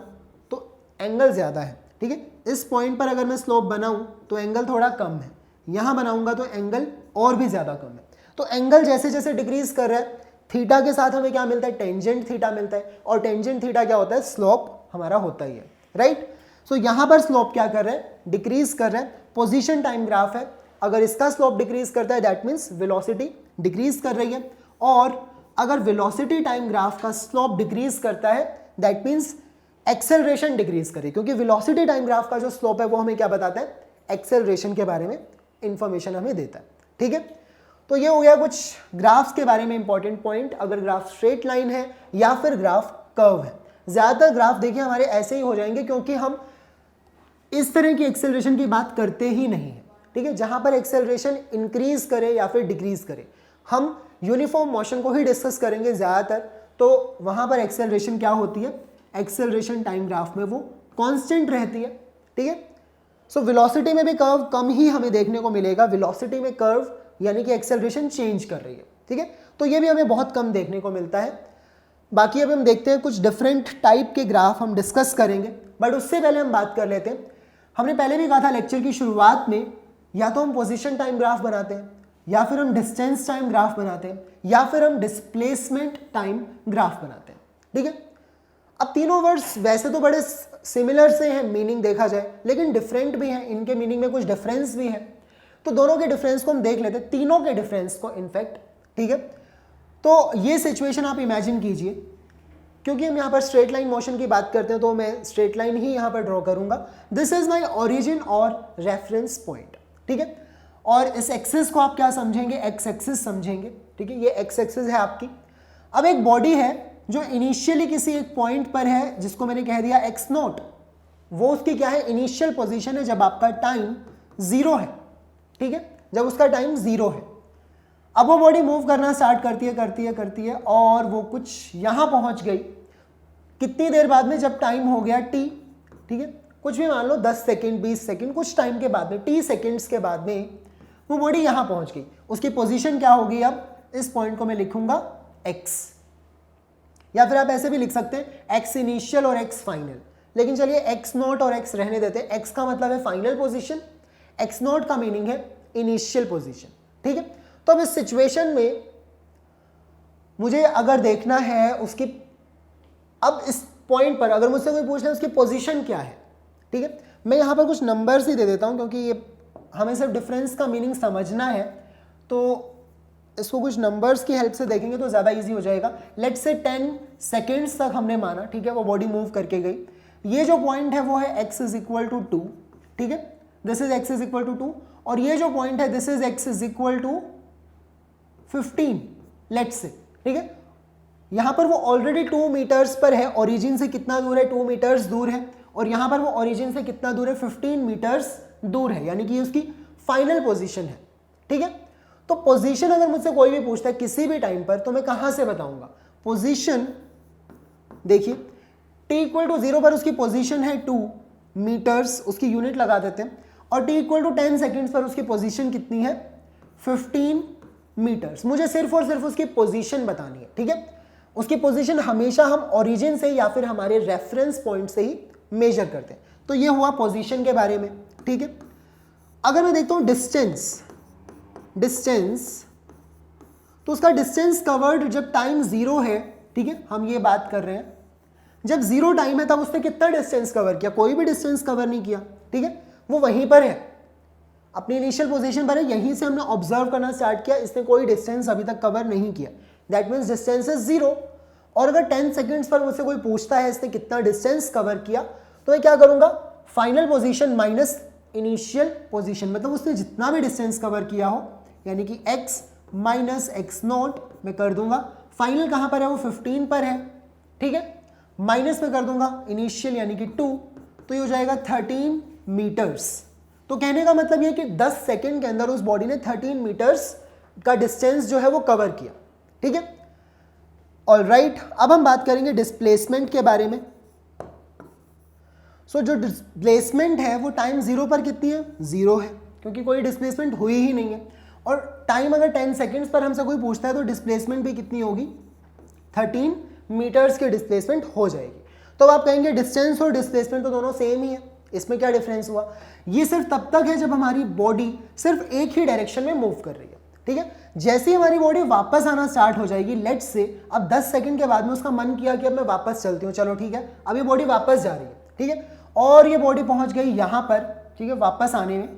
तो एंगल ज्यादा है, ठीक है। इस पॉइंट पर अगर मैं स्लोप बनाऊं तो एंगल थोड़ा कम है, यहां बनाऊंगा तो एंगल और भी ज्यादा कम है। तो एंगल जैसे जैसे डिक्रीज कर रहा है, थीटा के साथ हमें क्या मिलता है, टेंजेंट थीटा मिलता है, और टेंजेंट थीटा क्या होता है, स्लोप हमारा होता ही है, राइट। सो यहां पर स्लोप क्या कर रहा है, डिक्रीज कर रहा है। पोजीशन टाइम ग्राफ है, अगर इसका स्लोप डिक्रीज करता है दैट मीन्स वेलोसिटी डिक्रीज कर रही है, और अगर वेलोसिटी टाइम ग्राफ का स्लोप डिक्रीज करता है दैट मीन्स एक्सेलरेशन डिक्रीज करे, क्योंकि वेलोसिटी टाइम ग्राफ का जो स्लोप है वो हमें क्या बताता है, एक्सेलरेशन के बारे में इंफॉर्मेशन हमें देता है, ठीक है। तो ये हो गया कुछ ग्राफ्स के बारे में इंपॉर्टेंट पॉइंट, अगर ग्राफ स्ट्रेट लाइन है या फिर ग्राफ कर्व है। ज्यादातर ग्राफ देखिए हमारे ऐसे ही हो जाएंगे क्योंकि हम इस तरह की एक्सेलरेशन की बात करते ही नहीं है, ठीक है, जहां पर एक्सेलरेशन इंक्रीज करे या फिर डिक्रीज करे। हम यूनिफॉर्म मोशन को ही डिस्कस करेंगे ज्यादातर, तो वहां पर एक्सेलरेशन क्या होती है, एक्सेलरेशन टाइम ग्राफ में वो कांस्टेंट रहती है, ठीक है। सो वेलोसिटी में भी कर्व कम ही हमें देखने को मिलेगा, वेलोसिटी में कर्व यानी कि एक्सेलरेशन चेंज कर रही है, ठीक है। तो ये भी हमें बहुत कम देखने को मिलता है। बाकी अब हम देखते हैं कुछ डिफरेंट टाइप के ग्राफ हम डिस्कस करेंगे, बट उससे पहले हम बात कर लेते हैं, हमने पहले भी कहा था लेक्चर की शुरुआत में, या तो हम पोजीशन टाइम ग्राफ बनाते हैं या फिर हम डिस्टेंस टाइम ग्राफ बनाते हैं, या फिर हम डिस्प्लेसमेंट टाइम ग्राफ बनाते हैं। ठीक है, अब तीनों वर्ड्स वैसे तो बड़े सिमिलर से हैं मीनिंग देखा जाए, लेकिन डिफरेंट भी हैं, इनके मीनिंग में कुछ डिफरेंस भी है। तो दोनों के डिफरेंस को हम देख लेते हैं, तीनों के डिफरेंस को इनफैक्ट। ठीक है, तो ये सिचुएशन आप इमेजिन कीजिए, क्योंकि हम यहाँ पर स्ट्रेट लाइन मोशन की बात करते हैं तो मैं स्ट्रेट लाइन ही यहाँ पर ड्रॉ करूंगा। दिस इज माई ओरिजिन और रेफरेंस पॉइंट। ठीक है, और इस एक्सिस को आप क्या समझेंगे, एक्स एक्सिस समझेंगे। ठीक है, ये एक्स एक्सिस है आपकी। अब एक बॉडी है जो इनिशियली किसी एक पॉइंट पर है, जिसको मैंने कह दिया एक्स नॉट, वो उसकी क्या है, इनिशियल पोजीशन है जब आपका टाइम 0 है। ठीक है, जब उसका टाइम 0 है। अब वो बॉडी मूव करना स्टार्ट करती है और वो कुछ यहां पहुंच गई कितनी देर बाद में, जब टाइम हो गया t। ठीक है, कुछ भी मान लो 10 सेकेंड 20 सेकेंड, कुछ टाइम के बाद में, t सेकेंड्स के बाद में वो बॉडी यहां पहुंच गई। उसकी पोजीशन क्या होगी, अब इस पॉइंट को मैं लिखूंगा x, या फिर आप ऐसे भी लिख सकते हैं x इनिशियल और x फाइनल। लेकिन चलिए x नॉट और x रहने देते हैं। x का मतलब है फाइनल पोजीशन, x नॉट का मीनिंग है इनिशियल पोजीशन। ठीक है, तो अब इस सिचुएशन में मुझे अगर देखना है उसकी, अब इस पॉइंट पर अगर मुझसे कोई पूछना है उसकी पोजीशन क्या है, ठीक है, मैं यहां पर कुछ नंबर्स ही दे देता हूं, क्योंकि ये हमें सिर्फ डिफरेंस का मीनिंग समझना है, तो इसको कुछ नंबर्स की हेल्प से देखेंगे तो ज़्यादा इजी हो जाएगा। लेट्स से 10 सेकेंड्स तक हमने माना, ठीक है, वो बॉडी मूव करके गई। ये जो पॉइंट है वो है x इज इक्वल टू 2। ठीक है, this is x is equal to 2, और ये जो पॉइंट है this is x is equal to 15 let's say. ठीक है, यहां पर वो ऑलरेडी 2 मीटर्स पर है, ओरिजिन से कितना दूर है, 2 मीटर्स दूर है, और यहां पर वो ओरिजिन से कितना दूर है, 15 मीटर्स दूर है, यानी कि उसकी फाइनल पोजीशन है। ठीक है, तो पोजीशन अगर मुझसे कोई भी पूछता है किसी भी टाइम पर, तो मैं कहां से बताऊंगा पोजीशन। देखिए t इक्वल टू 0 पर उसकी पोजीशन है 2 मीटर्स, उसकी यूनिट लगा देते हैं, और t इक्वल टू 10 सेकेंड्स पर उसकी पोजीशन कितनी है, 15 मीटर्स। मुझे सिर्फ और सिर्फ उसकी पोजीशन बतानी है। ठीक है, उसकी पोजीशन हमेशा हम ओरिजिन से या फिर हमारे रेफरेंस पॉइंट से ही मेजर करते हैं। तो ये हुआ पोजीशन के बारे में। ठीक है, अगर मैं देखता हूं डिस्टेंस, तो उसका डिस्टेंस कवर्ड जब टाइम 0 है, ठीक है, हम ये बात कर रहे हैं जब 0 टाइम है तब उसने कितना डिस्टेंस कवर किया, कोई भी डिस्टेंस कवर नहीं किया। ठीक है, वो वहीं पर है, अपनी इनिशियल पोजीशन पर है, यहीं से हमने ऑब्जर्व करना स्टार्ट किया, इसने कोई डिस्टेंस अभी तक कवर नहीं किया, दैट मीन्स डिस्टेंस इज 0। और अगर 10 सेकेंड्स पर मुझसे कोई पूछता है इसने कितना डिस्टेंस कवर किया, तो मैं क्या करूंगा, final position minus initial position, मतलब उसने जितना भी डिस्टेंस कवर किया हो, यानी कि x माइनस एक्स नॉट मैं कर दूंगा। फाइनल कहां पर है, वो 15 पर है। ठीक है, माइनस में कर दूंगा इनिशियल यानी कि 2, तो ये हो जाएगा 13 मीटर्स। तो कहने का मतलब ये कि 10 सेकेंड के अंदर उस बॉडी ने 13 मीटर्स का डिस्टेंस जो है वो कवर किया। ठीक है, ऑलराइट, अब हम बात करेंगे डिस्प्लेसमेंट के बारे में। सो जो डिस्प्लेसमेंट है वो टाइम 0 पर कितनी है, 0 है, क्योंकि कोई डिस्प्लेसमेंट हुई ही नहीं है। और टाइम अगर 10 सेकेंड्स पर हमसे कोई पूछता है तो डिस्प्लेसमेंट भी कितनी होगी, 13 मीटर्स की डिस्प्लेसमेंट हो जाएगी। तो आप कहेंगे डिस्टेंस और डिस्प्लेसमेंट तो दोनों सेम ही है, इसमें क्या डिफरेंस हुआ। ये सिर्फ तब तक है जब हमारी बॉडी सिर्फ एक ही डायरेक्शन में मूव कर रही है। ठीक है, जैसे ही हमारी बॉडी वापस आना स्टार्ट हो जाएगी, लेट्स से अब 10 सेकंड के बाद में उसका मन किया कि अब मैं वापस चलती हूँ, चलो ठीक है, अब ये बॉडी वापस जा रही है। ठीक है, और ये बॉडी पहुंच गई यहां पर। ठीक है, वापस आने में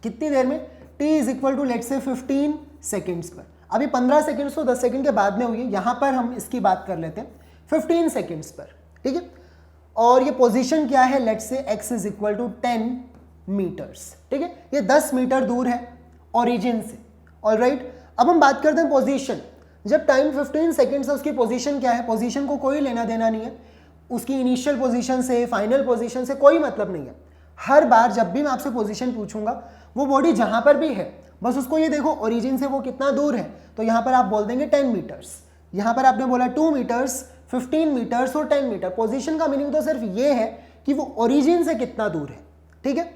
कितनी देर में, t is equal to let's say 15 seconds पर। अभी 15 सेकेंड्स तो 10 सेकेंड के बाद में हुई है, यहां पर हम इसकी बात कर लेते हैं 15 सेकेंड्स पर। ठीक है, और ये पोजीशन क्या है, let's say x is equal to 10 metres. ठीक है, ये 10 मीटर दूर है ओरिजिन से। ऑलराइट, अब हम बात करते हैं पोजीशन। जब टाइम 15 सेकेंड्स है, उसकी पोजीशन क्या है, पोजीशन को कोई लेना देना नहीं है, उसकी इनिशियल पोजीशन से फाइनल पोजीशन से कोई मतलब नहीं है। हर बार जब भी मैं आपसे पोजीशन पूछूंगा, वो बॉडी जहां पर भी है बस उसको ये देखो ओरिजिन से वो कितना दूर है, तो यहां पर आप बोल देंगे 10 मीटर्स। यहां पर आपने बोला 2 मीटर्स, 15 मीटर्स और 10 मीटर। पोजीशन का मीनिंग तो सिर्फ ये है कि वो ओरिजिन से कितना दूर है। ठीक है,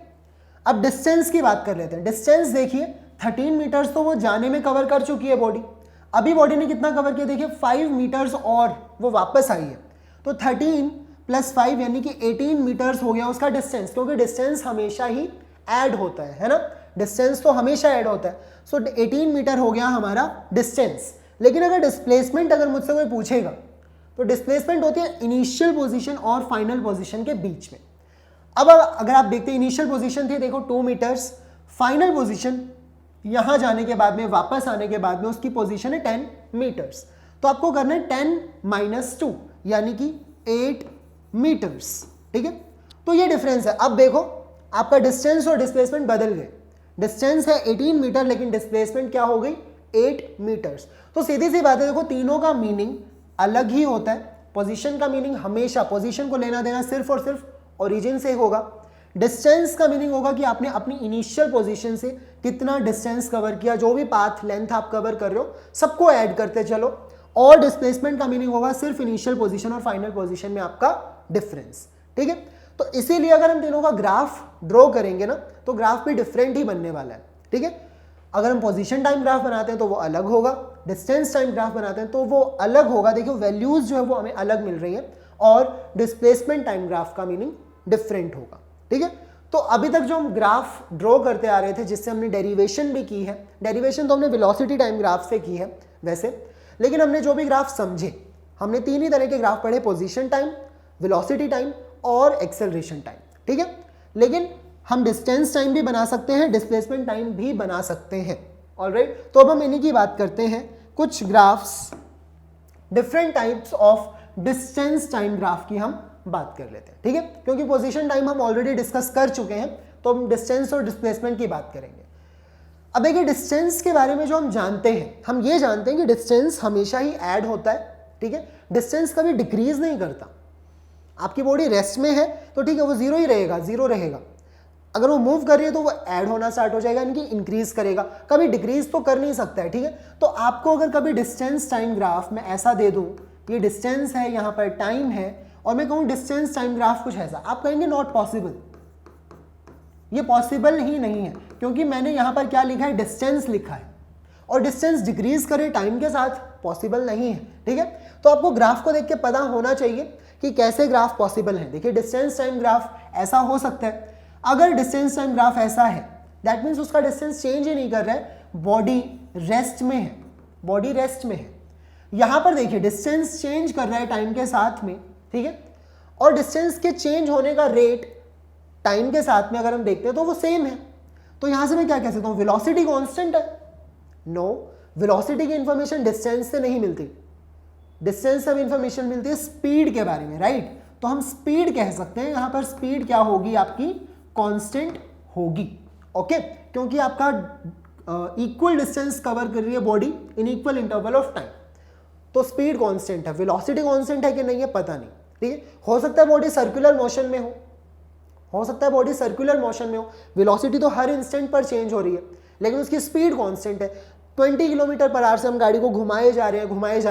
अब डिस्टेंस की बात कर लेते हैं। डिस्टेंस देखिए 13 मीटर्स तो वो जाने में कवर कर चुकी है बॉडी, अभी बॉडी ने कितना कवर किया, देखिए 5 मीटर्स और वो वापस आई है, तो 13 + 5 यानी कि 18 मीटर्स हो गया उसका डिस्टेंस, क्योंकि डिस्टेंस हमेशा ही ऐड होता है ना। डिस्टेंस तो हमेशा ऐड होता है। सो 18 मीटर हो गया हमारा डिस्टेंस। लेकिन अगर डिस्प्लेसमेंट अगर मुझसे कोई पूछेगा तो डिस्प्लेसमेंट होती है इनिशियल पोजीशन और फाइनल पोजीशन के बीच में। अब अगर आप देखते हैं इनिशियल पोजीशन थी देखो 2 मीटर्स, फाइनल पोजीशन यहां जाने के बाद में वापस आने के बाद में उसकी पोजीशन है 10 मीटर्स। तो आपको करना है 10 - 2 यानी कि 8 मीटर्स। ठीक है, तो ये डिफरेंस है। अब देखो आपका डिस्टेंस और डिस्प्लेसमेंट बदल गए। डिस्टेंस है 18 मीटर लेकिन डिस्प्लेसमेंट क्या हो गई 8 मीटर्स। तो सीधी सी बात है, देखो तीनों का मीनिंग अलग ही होता है। पोजीशन का मीनिंग हमेशा पोजीशन को लेना देना सिर्फ और सिर्फ ओरिजिन से होगा। डिस्टेंस का मीनिंग होगा कि आपने अपनी इनिशियल पोजीशन से कितना डिस्टेंस कवर किया, जो भी पाथ लेंथ आप कवर कर रहे हो सबको ऐड करते चलो। और डिस्प्लेसमेंट का मीनिंग होगा सिर्फ इनिशियल पोजीशन और फाइनल पोजीशन में आपका डिफरेंस। ठीक है, तो इसीलिए अगर हम तीनों का ग्राफ ड्रॉ करेंगे ना तो ग्राफ भी डिफरेंट ही बनने वाला है। ठीक है, अगर हम पोजीशन टाइम ग्राफ बनाते हैं तो वो अलग होगा, डिस्टेंस टाइम ग्राफ बनाते हैं तो वो अलग होगा। देखिए वैल्यूज जो है वो हमें अलग मिल रही है और डिस्प्लेसमेंट टाइम ग्राफ का मीनिंग डिफरेंट होगा। ठीक है, तो अभी तक जो हम ग्राफ ड्रॉ करते आ रहे थे जिससे हमने डेरिवेशन भी की है, डेरिवेशन तो हमने वेलोसिटी टाइम ग्राफ से की है वैसे, लेकिन हमने जो भी ग्राफ समझे, हमने 3 ही तरह के ग्राफ पढ़े, पोजीशन टाइम, वेलोसिटी टाइम और एक्सेलरेशन टाइम। ठीक है, लेकिन हम डिस्टेंस टाइम भी बना सकते हैं, डिस्प्लेसमेंट टाइम भी बना सकते हैं। ऑलराइट, तो अब हम इन्हीं की बात करते हैं, कुछ graphs, different types of distance time graph की हम बात कर लेते हैं। ठीक है, क्योंकि पोजीशन टाइम हम ऑलरेडी डिस्कस कर चुके हैं तो हम डिस्टेंस और डिस्प्लेसमेंट की बात करेंगे। अब देखिए डिस्टेंस के बारे में जो हम जानते हैं, हम ये जानते हैं कि डिस्टेंस हमेशा ही ऐड होता है। ठीक है, डिस्टेंस कभी डिक्रीज नहीं करता। आपकी बॉडी रेस्ट में है तो ठीक है वो जीरो ही रहेगा, जीरो रहेगा। अगर वो मूव कर रही है तो वो ऐड होना स्टार्ट हो जाएगा, यानी कि इंक्रीज करेगा, कभी डिक्रीज तो कर नहीं सकता है। ठीक है, तो आपको अगर कभी डिस्टेंस टाइम ग्राफ में ऐसा दे दूं, ये डिस्टेंस है, यहाँ पर टाइम है, और मैं कहूँ डिस्टेंस टाइम ग्राफ कुछ ऐसा, आप कहेंगे नॉट पॉसिबल, ये पॉसिबल ही नहीं है, क्योंकि मैंने यहाँ पर क्या लिखा है, डिस्टेंस लिखा है, और डिस्टेंस डिक्रीज करे टाइम के साथ पॉसिबल नहीं है। ठीक है, तो आपको ग्राफ को देख के पता होना चाहिए कि कैसे ग्राफ पॉसिबल है। देखिए डिस्टेंस टाइम ग्राफ ऐसा हो सकता है, अगर डिस्टेंस टाइम ग्राफ ऐसा है दैट मीन्स उसका डिस्टेंस चेंज ही नहीं कर रहा है, बॉडी रेस्ट में है, बॉडी रेस्ट में है। यहां पर देखिए डिस्टेंस चेंज कर रहा है टाइम के साथ में। ठीक है, और डिस्टेंस के चेंज होने का रेट टाइम के साथ में अगर हम देखते हैं तो वो सेम है। तो यहां से मैं क्या कह सकता हूं, वेलोसिटी कांस्टेंट है? नो, वेलोसिटी की इंफॉर्मेशन डिस्टेंस से नहीं मिलती, डिस्टेंस से हमें इंफॉर्मेशन मिलती है स्पीड के बारे में, राइट। तो हम स्पीड कह सकते हैं, यहां पर स्पीड क्या होगी आपकी, कांस्टेंट होगी। ओके, क्योंकि आपका इक्वल डिस्टेंस कवर कर रही है body in equal interval of time, तो स्पीड कांस्टेंट है। वेलोसिटी कांस्टेंट है कि नहीं है पता नहीं। ठीक है, हो सकता है बॉडी सर्कुलर मोशन में हो सकता है बॉडी सर्कुलर मोशन में हो, वेलोसिटी तो हर इंस्टेंट पर चेंज हो रही है, लेकिन उसकी स्पीड कांस्टेंट है। 20 किलोमीटर पर आवर से हम गाड़ी को घुमाए जा रहे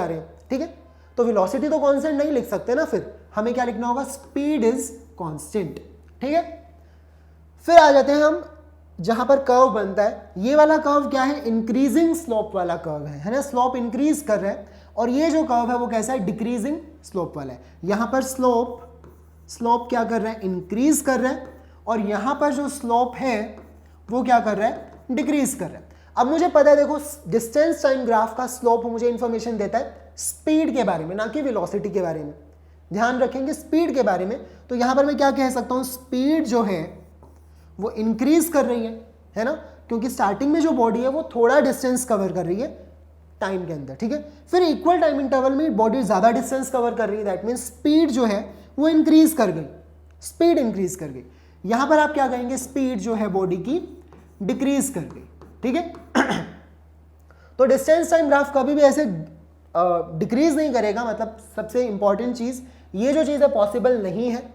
हैं। ठीक है, तो वेलोसिटी तो कांस्टेंट नहीं लिख सकते ना, फिर हमें क्या लिखना होगा, स्पीड इज कांस्टेंट। ठीक है, फिर आ जाते हैं हम जहां पर कर्व बनता है, ये वाला कर्व क्या है, इंक्रीजिंग स्लोप वाला कर्व है ना, स्लोप इंक्रीज कर रहा है, और ये जो कर्व है वो कैसा है, डिक्रीजिंग स्लोप वाला है। यहां पर स्लोप क्या कर रहा है, इंक्रीज कर रहा है, और यहां पर जो स्लोप है वो क्या कर रहा है, डिक्रीज कर रहा है। अब मुझे पता है, देखो डिस्टेंस टाइम ग्राफ का स्लोप मुझे इंफॉर्मेशन देता है स्पीड के बारे में, ना कि वेलोसिटी के बारे में। ध्यान रखेंगे स्पीड के बारे में, तो यहां पर मैं क्या कह सकता हूं, स्पीड जो है वो इंक्रीज कर रही है ना, क्योंकि स्टार्टिंग में जो बॉडी है वो थोड़ा डिस्टेंस कवर कर रही है टाइम के अंदर। ठीक है, फिर इक्वल टाइम इंटरवल में बॉडी ज्यादा डिस्टेंस कवर कर रही है, दैट मीन्स स्पीड जो है वो इंक्रीज कर गई, स्पीड इंक्रीज कर गई। यहां पर आप क्या कहेंगे, स्पीड जो है बॉडी की डिक्रीज कर गई। ठीक है, तो डिस्टेंस टाइम ग्राफ कभी भी ऐसे डिक्रीज नहीं करेगा, मतलब सबसे इंपॉर्टेंट चीज ये जो चीज है पॉसिबल नहीं है।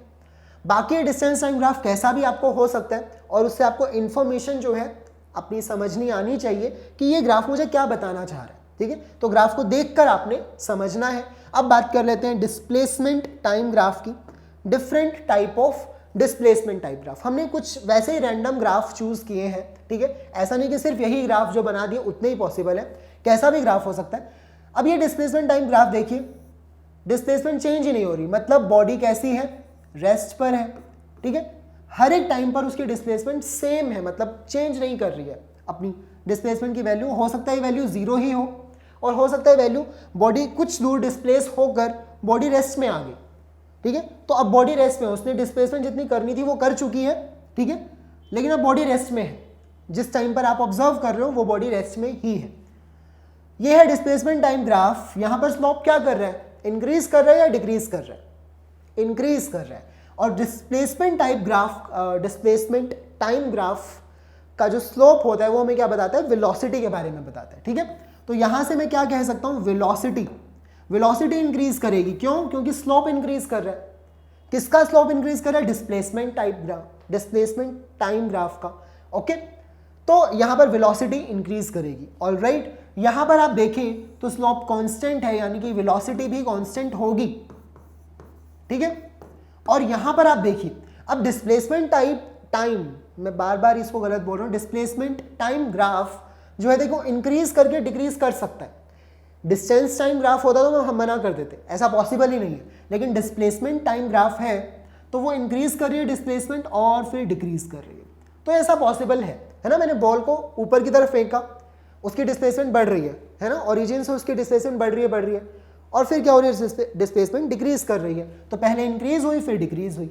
बाकी डिस्टेंस टाइम ग्राफ कैसा भी आपको हो सकता है, और उससे आपको इंफॉर्मेशन जो है अपनी समझनी आनी चाहिए कि ये ग्राफ मुझे क्या बताना चाह रहा है। ठीक है, तो ग्राफ को देखकर आपने समझना है। अब बात कर लेते हैं डिस्प्लेसमेंट टाइम ग्राफ की, different type of displacement type graph. हमने कुछ वैसे ही रैंडम ग्राफ चूज किए हैं। ठीक है, ऐसा नहीं कि सिर्फ यही ग्राफ जो बना दिए उतने ही पॉसिबल है, कैसा भी ग्राफ हो सकता है। अब ये डिस्प्लेसमेंट टाइम ग्राफ देखिए, डिस्प्लेसमेंट चेंज ही नहीं हो रही, मतलब बॉडी कैसी है, रेस्ट पर है। ठीक है, हर एक टाइम पर उसकी डिस्प्लेसमेंट सेम है, मतलब चेंज नहीं कर रही है अपनी डिस्प्लेसमेंट की वैल्यू। हो सकता है वैल्यू 0 ही हो और हो सकता है वैल्यू बॉडी कुछ दूर डिस्प्लेस होकर बॉडी रेस्ट में आ गई, ठीक है। तो अब बॉडी रेस्ट में, उसने डिस्प्लेसमेंट जितनी करनी थी वो कर चुकी है, ठीक है, लेकिन अब बॉडी रेस्ट में है। जिस टाइम पर आप ऑब्जर्व कर रहे हो वो बॉडी रेस्ट में ही है। ये है डिस्प्लेसमेंट टाइम ग्राफ। यहां पर स्लोप क्या कर रहा है, इंक्रीज कर रहा है या डिक्रीज कर रहा है, इंक्रीज कर रहा है। और डिस्प्लेसमेंट टाइम ग्राफ का जो स्लोप होता है वो हमें क्या बताता है, वेलोसिटी के बारे में बताता है, ठीक है। तो यहां से मैं क्या कह सकता हूं, वेलोसिटी इंक्रीज करेगी। क्यों? क्योंकि स्लोप इंक्रीज कर रहा है। किसका स्लोप इंक्रीज कर रहा है, डिस्प्लेसमेंट टाइम ग्राफ का, ओके। तो यहां पर वेलोसिटी इंक्रीज करेगी, ऑलराइट। यहां पर आप देखें तो स्लोप कांस्टेंट है, यानी कि वेलोसिटी भी कांस्टेंट होगी, ठीक है। और यहां पर आप देखिए, अब डिस्प्लेसमेंट टाइम, मैं बार बार इसको गलत बोल रहा हूं, डिस्प्लेसमेंट टाइम ग्राफ जो है देखो इंक्रीज करके डिक्रीज कर सकता है। डिस्टेंस टाइम ग्राफ होता तो हम मना कर देते, ऐसा पॉसिबल ही नहीं है। लेकिन डिस्प्लेसमेंट टाइम ग्राफ है तो वो इंक्रीज कर रही है डिस्प्लेसमेंट और फिर डिक्रीज कर रही है, तो ऐसा पॉसिबल है ना। मैंने बॉल को ऊपर की तरफ फेंका, उसकी डिस्प्लेसमेंट बढ़ रही है ना, ओरिजिन से उसकी डिस्प्लेसमेंट बढ़ रही है और फिर क्या हो रही है, डिस्प्लेसमेंट डिक्रीज कर रही है। तो पहले इंक्रीज हुई फिर डिक्रीज हुई,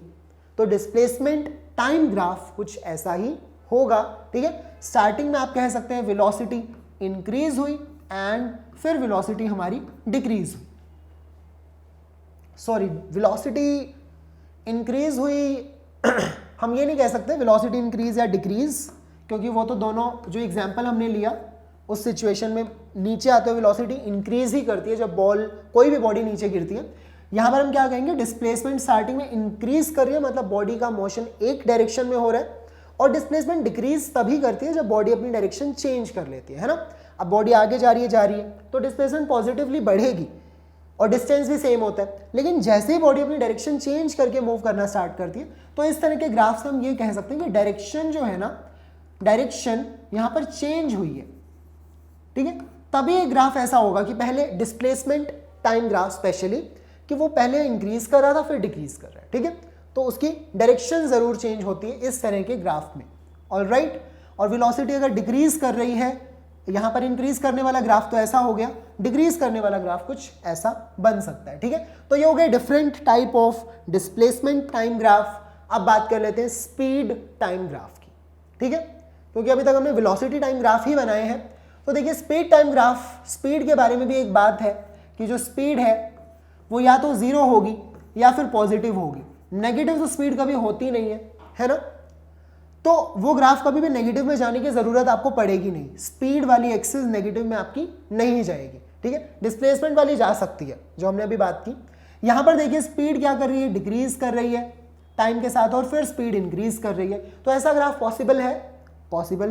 तो डिस्प्लेसमेंट टाइम ग्राफ कुछ ऐसा ही होगा, ठीक है। स्टार्टिंग में आप कह सकते हैं वेलोसिटी इंक्रीज हुई एंड फिर वेलोसिटी हमारी डिक्रीज हुई, सॉरी वेलोसिटी इंक्रीज हुई हम ये नहीं कह सकते वेलोसिटी इंक्रीज या डिक्रीज, क्योंकि वो तो दोनों जो एग्जांपल हमने लिया उस सिचुएशन में नीचे आते हुए वेलोसिटी इंक्रीज ही करती है जब बॉल, कोई भी बॉडी नीचे गिरती है। यहां पर हम क्या कहेंगे, डिस्प्लेसमेंट स्टार्टिंग में इंक्रीज कर रही है, मतलब बॉडी का मोशन एक डायरेक्शन में हो रहा है, और डिस्प्लेसमेंट डिक्रीज तभी करती है जब बॉडी अपनी डायरेक्शन चेंज कर लेती है ना। अब बॉडी आगे जा रही है तो डिस्प्लेसमेंट पॉजिटिवली बढ़ेगी और डिस्टेंस भी सेम होता है। लेकिन जैसे ही बॉडी अपनी डायरेक्शन चेंज करके मूव करना स्टार्ट करती है, तो इस तरह के ग्राफ से हम ये कह सकते हैं कि डायरेक्शन जो है ना, डायरेक्शन यहां पर चेंज हुई है, ठीक है। तभी एक ग्राफ ऐसा होगा कि पहले डिस्प्लेसमेंट टाइम ग्राफ स्पेशली, कि वो पहले इंक्रीज कर रहा था फिर डिक्रीज कर रहा है, ठीक है। तो उसकी डायरेक्शन जरूर चेंज होती है इस तरह के ग्राफ में, ऑलराइट। और वेलोसिटी अगर डिक्रीज कर रही है, यहां पर इंक्रीज करने वाला ग्राफ तो ऐसा हो गया, डिक्रीज करने वाला ग्राफ कुछ ऐसा बन सकता है, ठीक है। तो ये हो गए different type of displacement time graph. अब बात कर लेते हैं स्पीड टाइम ग्राफ की, ठीक है, क्योंकि अभी तक हमने वेलोसिटी टाइम ग्राफ ही बनाए हैं। तो देखिए स्पीड टाइम ग्राफ, स्पीड के बारे में भी एक बात है कि जो स्पीड है वो या तो 0 होगी या फिर पॉजिटिव होगी। नेगेटिव तो स्पीड कभी होती नहीं है ना। तो वो ग्राफ कभी भी नेगेटिव में जाने की जरूरत आपको पड़ेगी नहीं, स्पीड वाली एक्सिस नेगेटिव में आपकी नहीं जाएगी, ठीक है। डिस्प्लेसमेंट वाली जा सकती है, जो हमने अभी बात की। यहां पर देखिए स्पीड क्या कर रही है, डिक्रीज कर रही है टाइम के साथ और फिर स्पीड इंक्रीज कर रही है। तो ऐसा ग्राफ पॉसिबल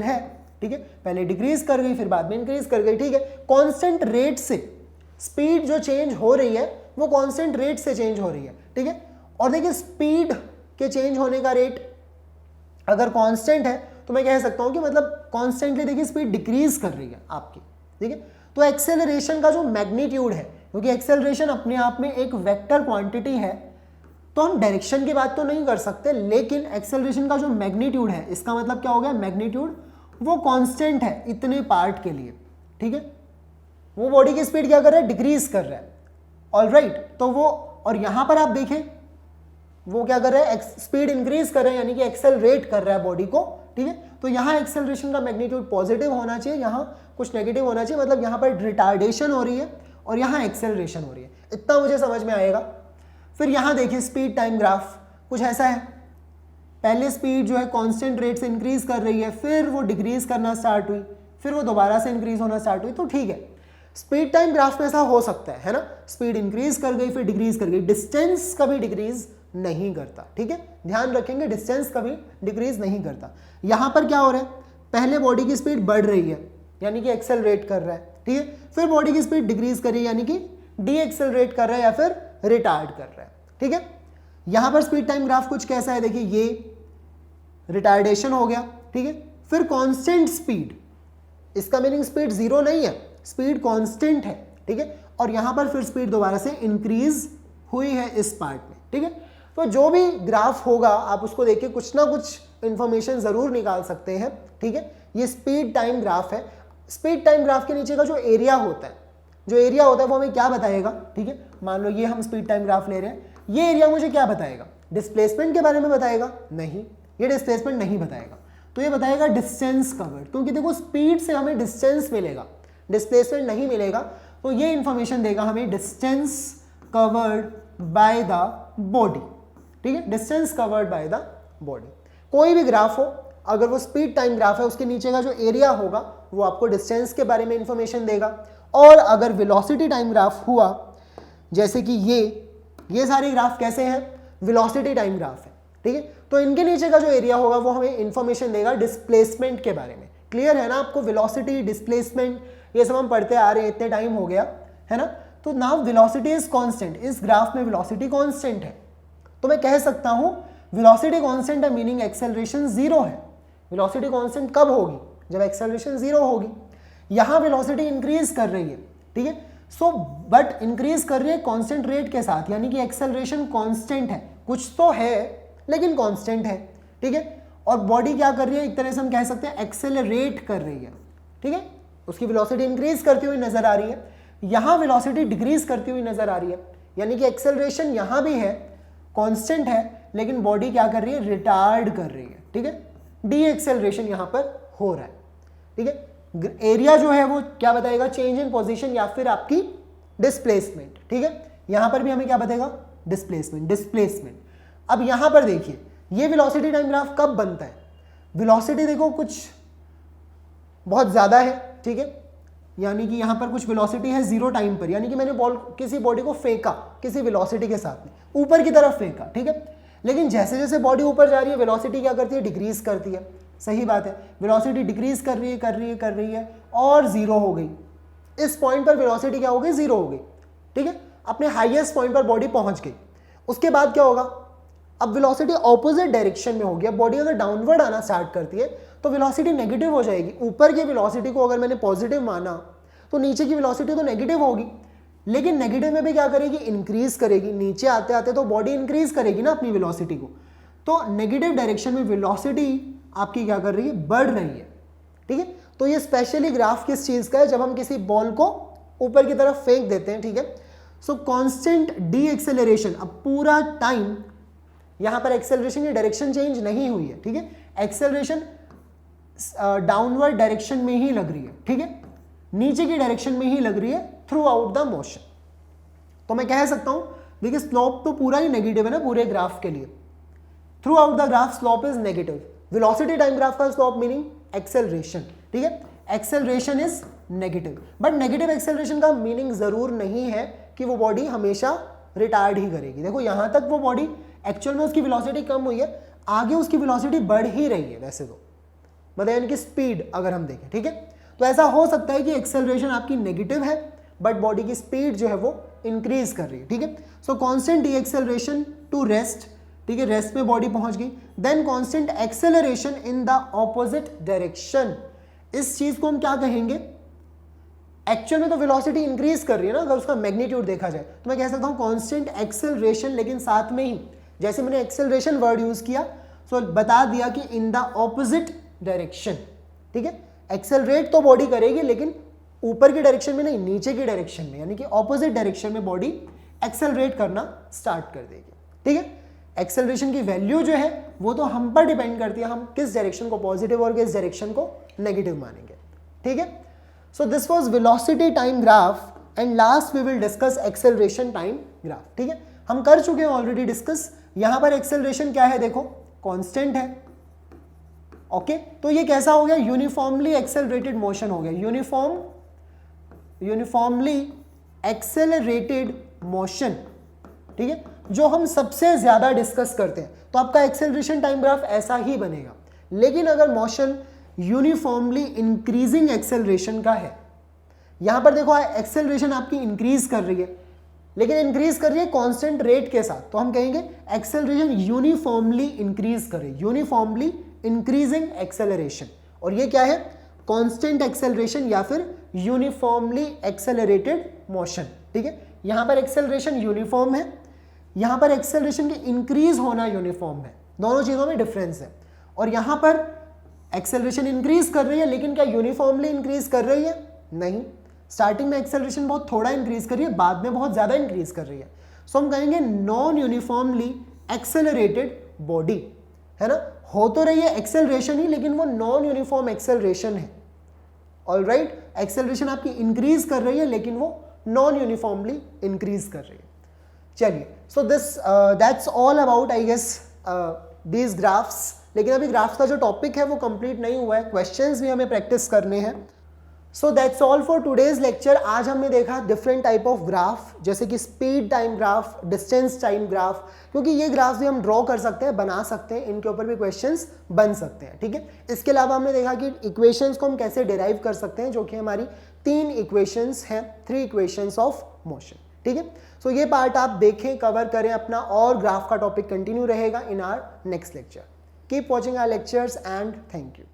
है, ठीक है। पहले डिक्रीज कर गई फिर बाद में इंक्रीज कर गई, ठीक है। कांस्टेंट रेट से स्पीड जो चेंज हो रही है वो कांस्टेंट रेट से चेंज हो रही है, ठीक है। और देखिए स्पीड के चेंज होने का रेट अगर कांस्टेंट है तो मैं कह सकता हूं कि मतलब कांस्टेंटली देखिए स्पीड डिक्रीज कर रही है आपकी, ठीक है। तो एक्सेलरेशन का जो मैग्नीट्यूड है, क्योंकि एक्सेलरेशन अपने आप में एक वेक्टर क्वांटिटी है, तो हम डायरेक्शन की बात तो नहीं कर सकते, लेकिन एक्सेलरेशन का जो मैग्नीट्यूड है, इसका मतलब क्या हो गया, मैग्नीट्यूड वो कांस्टेंट है इतने पार्ट के लिए, ठीक है। वो बॉडी की स्पीड क्या कर रहा है, डिक्रीज कर रहा है, ऑलराइट। तो वो, और यहां पर आप देखें वो क्या कर रहा है, स्पीड इंक्रीज कर रहा है, यानी कि एक्सेलरेट कर रहा है बॉडी को, ठीक है। तो यहां एक्सेलरेशन का मैग्नीट्यूड पॉजिटिव होना चाहिए, यहां कुछ नेगेटिव होना चाहिए, मतलब यहां पर रिटार्डेशन हो रही है और यहां एक्सेलरेशन हो रही है, इतना मुझे समझ में आएगा। फिर यहां देखिए स्पीड टाइम ग्राफ कुछ ऐसा है, पहले स्पीड जो है कांस्टेंट रेट से इंक्रीज कर रही है, फिर वो डिक्रीज करना स्टार्ट हुई, फिर वो दोबारा से इंक्रीज होना स्टार्ट हुई, तो ठीक है। स्पीड टाइम ग्राफ में ऐसा हो सकता है ना, स्पीड इंक्रीज कर गई फिर डिक्रीज कर गई, डिस्टेंस कभी डिक्रीज नहीं करता, ठीक है। ध्यान रखेंगे डिस्टेंस कभी डिक्रीज नहीं करता। यहां पर क्या हो रहा है, पहले बॉडी की स्पीड बढ़ रही है यानी कि एक्सेलरेट कर रहा है, ठीक है। फिर बॉडी की स्पीड डिक्रीज कर रही है यानी कि डी एक्सेलरेट कर रहा है या फिर रिटार्ड कर रहा है, ठीक है। यहां पर स्पीड टाइम ग्राफ कुछ कैसा है, देखिए ये रिटार्डेशन हो गया, ठीक है। फिर कांस्टेंट स्पीड, इसका मीनिंग स्पीड 0 नहीं है, स्पीड कांस्टेंट है, ठीक है। और यहां पर फिर स्पीड दोबारा से इंक्रीज हुई है इस पार्ट में, ठीक है। तो जो भी ग्राफ होगा आप उसको देख के कुछ ना कुछ इंफॉर्मेशन जरूर निकाल सकते हैं, ठीक है। ये स्पीड टाइम ग्राफ है। स्पीड टाइम ग्राफ के नीचे का जो एरिया होता है, वो हमें क्या बताएगा, ठीक है। मान लो ये हम स्पीड टाइम ग्राफ ले रहे हैं, ये एरिया मुझे क्या बताएगा, डिस्प्लेसमेंट के बारे में बताएगा? नहीं, ये डिस्प्लेसमेंट नहीं बताएगा। तो ये बताएगा डिस्टेंस कवर्ड, क्योंकि देखो स्पीड से हमें डिस्टेंस मिलेगा, डिस्प्लेसमेंट नहीं मिलेगा। तो ये इंफॉर्मेशन देगा हमें distance covered by the body, ठीक है, distance covered by the body. कोई भी ग्राफ हो, अगर वो स्पीड टाइम ग्राफ है, उसके नीचे का जो एरिया होगा वो आपको डिस्टेंस के बारे में इंफॉर्मेशन देगा। और अगर वेलोसिटी टाइम ग्राफ हुआ, जैसे कि ये सारे ग्राफ कैसे हैं, वेलोसिटी टाइम ग्राफ है, ठीक है। तो इनके नीचे का जो एरिया होगा वो हमें इंफॉर्मेशन देगा डिस्प्लेसमेंट के बारे में। क्लियर है ना आपको? वेलोसिटी, डिस्प्लेसमेंट ये सब हम पढ़ते आ रहे हैं, इतने टाइम हो गया है ना। तो नाउ वेलोसिटी इज कांस्टेंट, इस ग्राफ में वेलोसिटी कांस्टेंट है, तो मैं कह सकता हूं वेलोसिटी कांस्टेंट है, मीनिंग एक्सेलरेशन जीरो है। वेलोसिटी कांस्टेंट कब होगी? जब एक्सेलरेशन जीरो होगी। यहां वेलोसिटी इंक्रीज कर रही है, ठीक है। सो बट इंक्रीज कर रही है कांस्टेंट रेट के साथ, यानी कि एक्सेलरेशन कांस्टेंट है, कुछ तो है लेकिन कांस्टेंट है, ठीक है। और बॉडी क्या कर रही है, एक तरह से हम कह सकते हैं एक्सेलरेट कर रही है, ठीक है। उसकी वेलोसिटी इंक्रीज करती हुई नजर आ रही है, यहां वेलोसिटी डिक्रीज करती हुई नजर आ रही है, यानी कि एक्सेलरेशन यहां भी है, कांस्टेंट है, लेकिन बॉडी क्या कर रही है, रिटार्ड कर रही है, ठीक है। डी एक्सेलरेशन यहां पर हो रहा है, ठीक है। एरिया जो है वो क्या बताएगा, चेंज इन पोजीशन या फिर आपकी डिस्प्लेसमेंट, ठीक है। यहां पर भी हमें क्या बताएगा, डिस्प्लेसमेंट। अब यहां पर देखिए ये वेलोसिटी टाइम ग्राफ कब बनता है, वेलोसिटी देखो कुछ बहुत ज्यादा है, ठीक है, यानी कि यहां पर कुछ वेलोसिटी है जीरो टाइम पर, यानी कि मैंने किसी बॉडी को फेंका किसी वेलोसिटी के साथ में, ऊपर की तरफ फेंका, ठीक है। लेकिन जैसे जैसे बॉडी ऊपर जा रही है वेलोसिटी क्या करती है, डिक्रीज करती है। सही बात है, वेलोसिटी डिक्रीज कर रही है और जीरो हो गई। इस पॉइंट पर वेलोसिटी क्या हो गई, जीरो हो गई, ठीक है। अपने हाईएस्ट पॉइंट पर बॉडी पहुंच गई। उसके बाद क्या होगा, अब वेलोसिटी ऑपोजिट डायरेक्शन में होगी। अब बॉडी अगर डाउनवर्ड आना स्टार्ट करती है तो वेलोसिटी नेगेटिव हो जाएगी। ऊपर की वेलोसिटी को अगर मैंने पॉजिटिव माना तो नीचे की वेलोसिटी तो नेगेटिव होगी, लेकिन नेगेटिव में भी क्या करेगी, इंक्रीज करेगी। नीचे आते आते तो बॉडी इंक्रीज करेगी ना अपनी वेलोसिटी को, तो नेगेटिव डायरेक्शन में वेलोसिटी आपकी क्या कर रही है, बढ़ रही है, ठीक है। तो ये स्पेशली ग्राफ किस चीज का है, जब हम किसी बॉल को ऊपर की तरफ फेंक देते हैं, ठीक है। सो कांस्टेंट डी एक्सेलरेशन, अब पूरा टाइम यहां पर एक्सेलरेशन की डायरेक्शन चेंज नहीं हुई है, ठीक है। एक्सेलरेशन डाउनवर्ड डायरेक्शन में ही लग रही है, ठीक है, नीचे की डायरेक्शन में ही लग रही है थ्रू आउट द मोशन। तो मैं कह सकता हूं देखिए स्लोप तो पूरा ही नेगेटिव है ना पूरे ग्राफ के लिए, through out the graph slope is negative. Velocity time graph का स्लोप मीनिंग एक्सेलरेशन, ठीक है, acceleration is negative. But negative acceleration का मीनिंग जरूर नहीं है कि वो बॉडी हमेशा रिटायर्ड ही करेगी। देखो यहां तक वो बॉडी एक्चुअल में उसकी वेलोसिटी कम हुई है, आगे उसकी वेलोसिटी बढ़ ही रही है वैसे तो, मतलब इनकी स्पीड अगर हम देखें, ठीक है। तो ऐसा हो सकता है कि एक्सेलरेशन आपकी नेगेटिव है बट बॉडी की स्पीड जो है वो इंक्रीज कर रही है, ठीक है। So constant deacceleration to rest, ठीक है, रेस्ट में बॉडी पहुंच गई। Then constant acceleration in the opposite direction, इस चीज को हम क्या कहेंगे, एक्चुअल में तो वेलोसिटी इंक्रीज कर रही है ना, अगर उसका मैग्नीट्यूड देखा जाए तो मैं कह सकता हूं कांस्टेंट एक्सेलरेशन, लेकिन साथ में ही जैसे मैंने एक्सेलरेशन वर्ड यूज किया सो बता दिया कि इन द ऑपोजिट डायरेक्शन, ठीक है। एक्सेलरेट तो बॉडी करेगी लेकिन ऊपर की डायरेक्शन में नहीं, नीचे की डायरेक्शन में, यानी कि ऑपोजिट डायरेक्शन में बॉडी एक्सेलरेट करना स्टार्ट कर देगी, ठीक है। एक्सेलरेशन की वैल्यू जो है वो तो हम पर डिपेंड करती है, हम किस डायरेक्शन को पॉजिटिव और किस डायरेक्शन को नेगेटिव मानेंगे, ठीक है। So this was velocity time graph and last we will discuss acceleration time graph, ठीक है। हम कर चुके हैं ऑलरेडी डिस्कस। यहां पर एक्सेलरेशन क्या है, देखो कांस्टेंट है, ओके। तो ये कैसा हो गया, यूनिफॉर्मली एक्सेलरेटेड मोशन हो गया, यूनिफॉर्मली एक्सेलरेटेड मोशन, ठीक है, जो हम सबसे ज्यादा डिस्कस करते हैं। तो आपका एक्सेलरेशन टाइम ग्राफ ऐसा ही बनेगा। लेकिन अगर मोशन यूनिफॉर्मली इंक्रीजिंग एक्सेलरेशन का है, यहां पर देखो एक्सेलरेशन आपकी इंक्रीज कर रही है, लेकिन इंक्रीज कर रही है कांस्टेंट रेट के साथ, तो हम कहेंगे एक्सेलरेशन यूनिफॉर्मली इंक्रीज करे, यूनिफॉर्मली इंक्रीजिंग एक्सेलरेशन। और ये क्या है, कांस्टेंट एक्सेलरेशन या फिर यूनिफॉर्मली एक्सेलरेटेड मोशन, ठीक है। यहां पर एक्सेलरेशन यूनिफॉर्म है, यहाँ पर एक्सेलरेशन के इंक्रीज होना यूनिफॉर्म है, दोनों चीज़ों में डिफरेंस है। और यहाँ पर एक्सेलरेशन इंक्रीज कर रही है, लेकिन क्या यूनिफॉर्मली इंक्रीज कर रही है? नहीं, स्टार्टिंग में एक्सेलरेशन बहुत थोड़ा इंक्रीज कर रही है, बाद में बहुत ज़्यादा इंक्रीज कर रही है। सो हम कहेंगे नॉन यूनिफॉर्मली एक्सेलरेटेड बॉडी, है ना। हो तो रही है एक्सेलरेशन ही, लेकिन वो नॉन यूनिफॉर्म एक्सेलरेशन है। ऑलराइट, एक्सेलरेशन आपकी इंक्रीज कर रही है, लेकिन वो नॉन यूनिफॉर्मली इंक्रीज कर रही है। चलिए, so this that's all about I guess these graphs. लेकिन अभी ग्राफ्स का जो टॉपिक है वो कंप्लीट नहीं हुआ है, क्वेश्चंस भी हमें प्रैक्टिस करने हैं। So that's all for today's lecture. आज हमने देखा डिफरेंट टाइप ऑफ ग्राफ, जैसे कि speed time graph, distance time graph, क्योंकि ये ग्राफ भी हम ड्रॉ कर सकते हैं, बना सकते हैं, इनके ऊपर भी क्वेश्चंस बन सकते हैं, ठीक है। इसके अलावा हमने देखा कि इक्वेशंस को हम कैसे डिराइव कर सकते हैं, जो कि हमारी 3 इक्वेशंस हैं, 3 इक्वेशंस ऑफ मोशन, ठीक है। सो ये पार्ट आप देखें, कवर करें अपना, और ग्राफ का टॉपिक कंटिन्यू रहेगा in our next lecture. Keep watching our lectures and thank you.